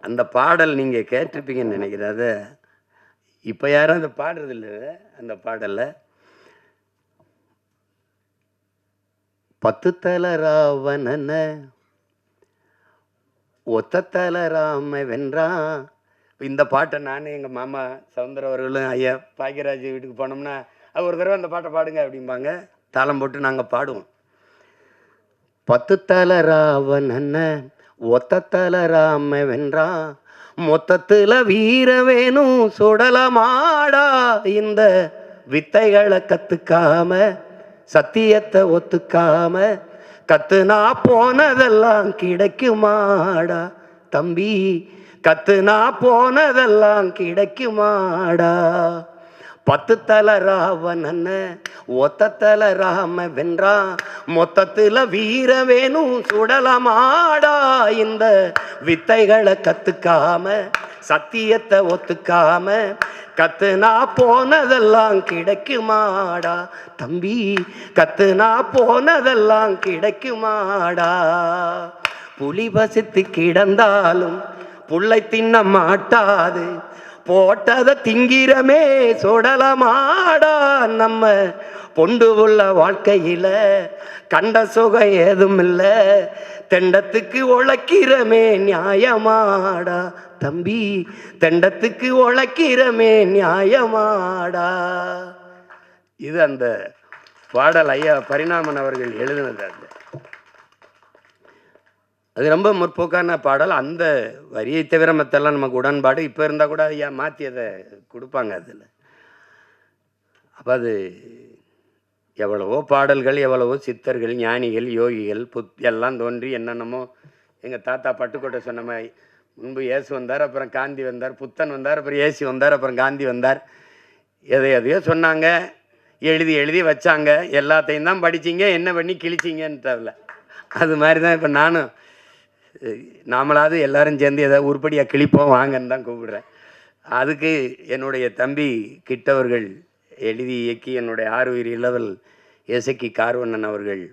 [SPEAKER 1] அந்த பாடல் நீங்கள் கேட்டிருப்பீங்கன்னு நினைக்கிறேன். அதை இப்போ யாரும் அதை பாடுறதில்லை. அந்த பாடலில் 10 தலை ராவணன ஒத்த தலை ராம வென்றான். இந்த பாட்டை நானும் எங்கள் மாமா சவுந்தர அவர்களும் ஐயா பாக்கியராஜ் வீட்டுக்கு போனோம்னா அது ஒரு தடவை அந்த பாட்டை பாடுங்க அப்படிம்பாங்க. தாளம் போட்டு நாங்கள் பாடுவோம். 10 தலை ராவணன ஒத்த தலை ராம வென்றான், மொத்தத்தில் வீர வேணும் சுடலமாடா, இந்த வித்தைகளை கற்றுக்காம சத்தியத்தை ஒத்துக்காம கத்துனா போனதெல்லாம் கிடைக்குமாடா தம்பி, கத்துனா போனதெல்லாம் கிடைக்குமாடா. 10 தலை ராவணன ஒத்த தலை ராம வென்றான், மொத்தத்தில் வீர வேணும் சுடலமாடா, இந்த வித்தைகளை கத்துக்காம சத்தியத்தை ஒத்துக்காம கத்துனா போனதெல்லாம் கிடைக்குமாடா தம்பி, கத்துனா போனதெல்லாம் கிடைக்குமாடா. புலி பசித்து கிடந்தாலும் புள்ளை தின்ன மாட்டாது, போட்டதை திங்கிறமே சுடலமாடா. நம்ம பொண்டு உள்ள வாழ்க்கையில கண்ட சுகம் ஏதும் இல்லை, தெண்டத்துக்கு உழைக்கிறமே நியாயமாடா தம்பி, தெண்டத்துக்கு உழைக்கிறமே நியாயமாடா. இது அந்த பாடல் ஐயா பரிணாமன் அவர்கள் எழுதினது. அது ரொம்ப முற்போக்கான பாடல். அந்த வரியை தவிர மற்றெல்லாம் நமக்கு உடன்பாடு. இப்போ இருந்தால் கூட ஐயா மாற்றி அதை கொடுப்பாங்க அதில். அப்போ அது எவ்வளவோ பாடல்கள், எவ்வளவோ சித்தர்கள், ஞானிகள், யோகிகள் எல்லாம் தோன்றி என்னென்னமோ. எங்கள் தாத்தா பட்டுக்கோட்டை சொன்ன மாதிரி முன்பு இயேசு வந்தார், அப்புறம் காந்தி வந்தார், புத்தன் வந்தார், அப்புறம் இயேசு வந்தார், அப்புறம் காந்தி வந்தார். எதையோ சொன்னாங்க. எழுதி எழுதி வச்சாங்க. எல்லாத்தையும் தான் படிச்சீங்க, என்ன பண்ணி கிழிச்சிங்கன்னு தெரியல. அது மாதிரி தான் இப்போ நானும் நாமளாவது எல்லாரும் சேர்ந்து ஏதாவது உருப்படியாக கிழிப்போம் வாங்கன்னு தான் கூப்பிடுறேன். அதுக்கு என்னுடைய தம்பி கிட்டவர்கள் எழுதி இயக்கி என்னுடைய ஆறுயிர் இளவல் எசக்கி கார்வண்ணன் அவர்கள்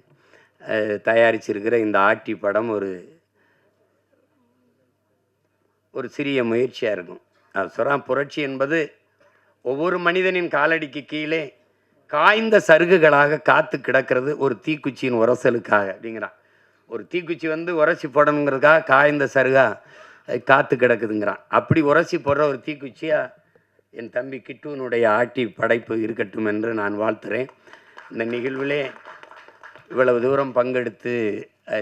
[SPEAKER 1] தயாரிச்சிருக்கிற இந்த ஆட்டி படம் ஒரு சிறிய முயற்சியாக இருக்கும். அது சொல்கிறான், புரட்சி என்பது ஒவ்வொரு மனிதனின் காலடிக்கு கீழே காய்ந்த சருகுகளாக காத்து கிடக்கிறது ஒரு தீக்குச்சியின் உரசலுக்காக அப்படிங்கிறான். ஒரு தீக்குச்சி வந்து உரசி போடணுங்கிறதுக்காக காய்ந்த சருகா காத்து கிடக்குதுங்கிறான். அப்படி உரசி போடுற ஒரு தீக்குச்சியாக என் தம்பி கிட்டுவனுடைய ஆட்டி படைப்பு இருக்கட்டும் என்று நான் வாழ்த்துறேன். இந்த நிகழ்விலே இவ்வளவு தூரம் பங்கெடுத்து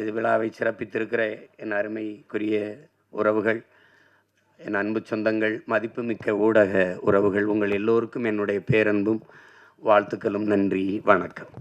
[SPEAKER 1] இது விழாவை சிறப்பித்திருக்கிற என் அருமைக்குரிய உறவுகள், என் அன்பு சொந்தங்கள், மதிப்புமிக்க ஊடக உறவுகள், உங்கள் எல்லோருக்கும் என்னுடைய பேரன்பும் வாழ்த்துக்களும். நன்றி, வணக்கம்.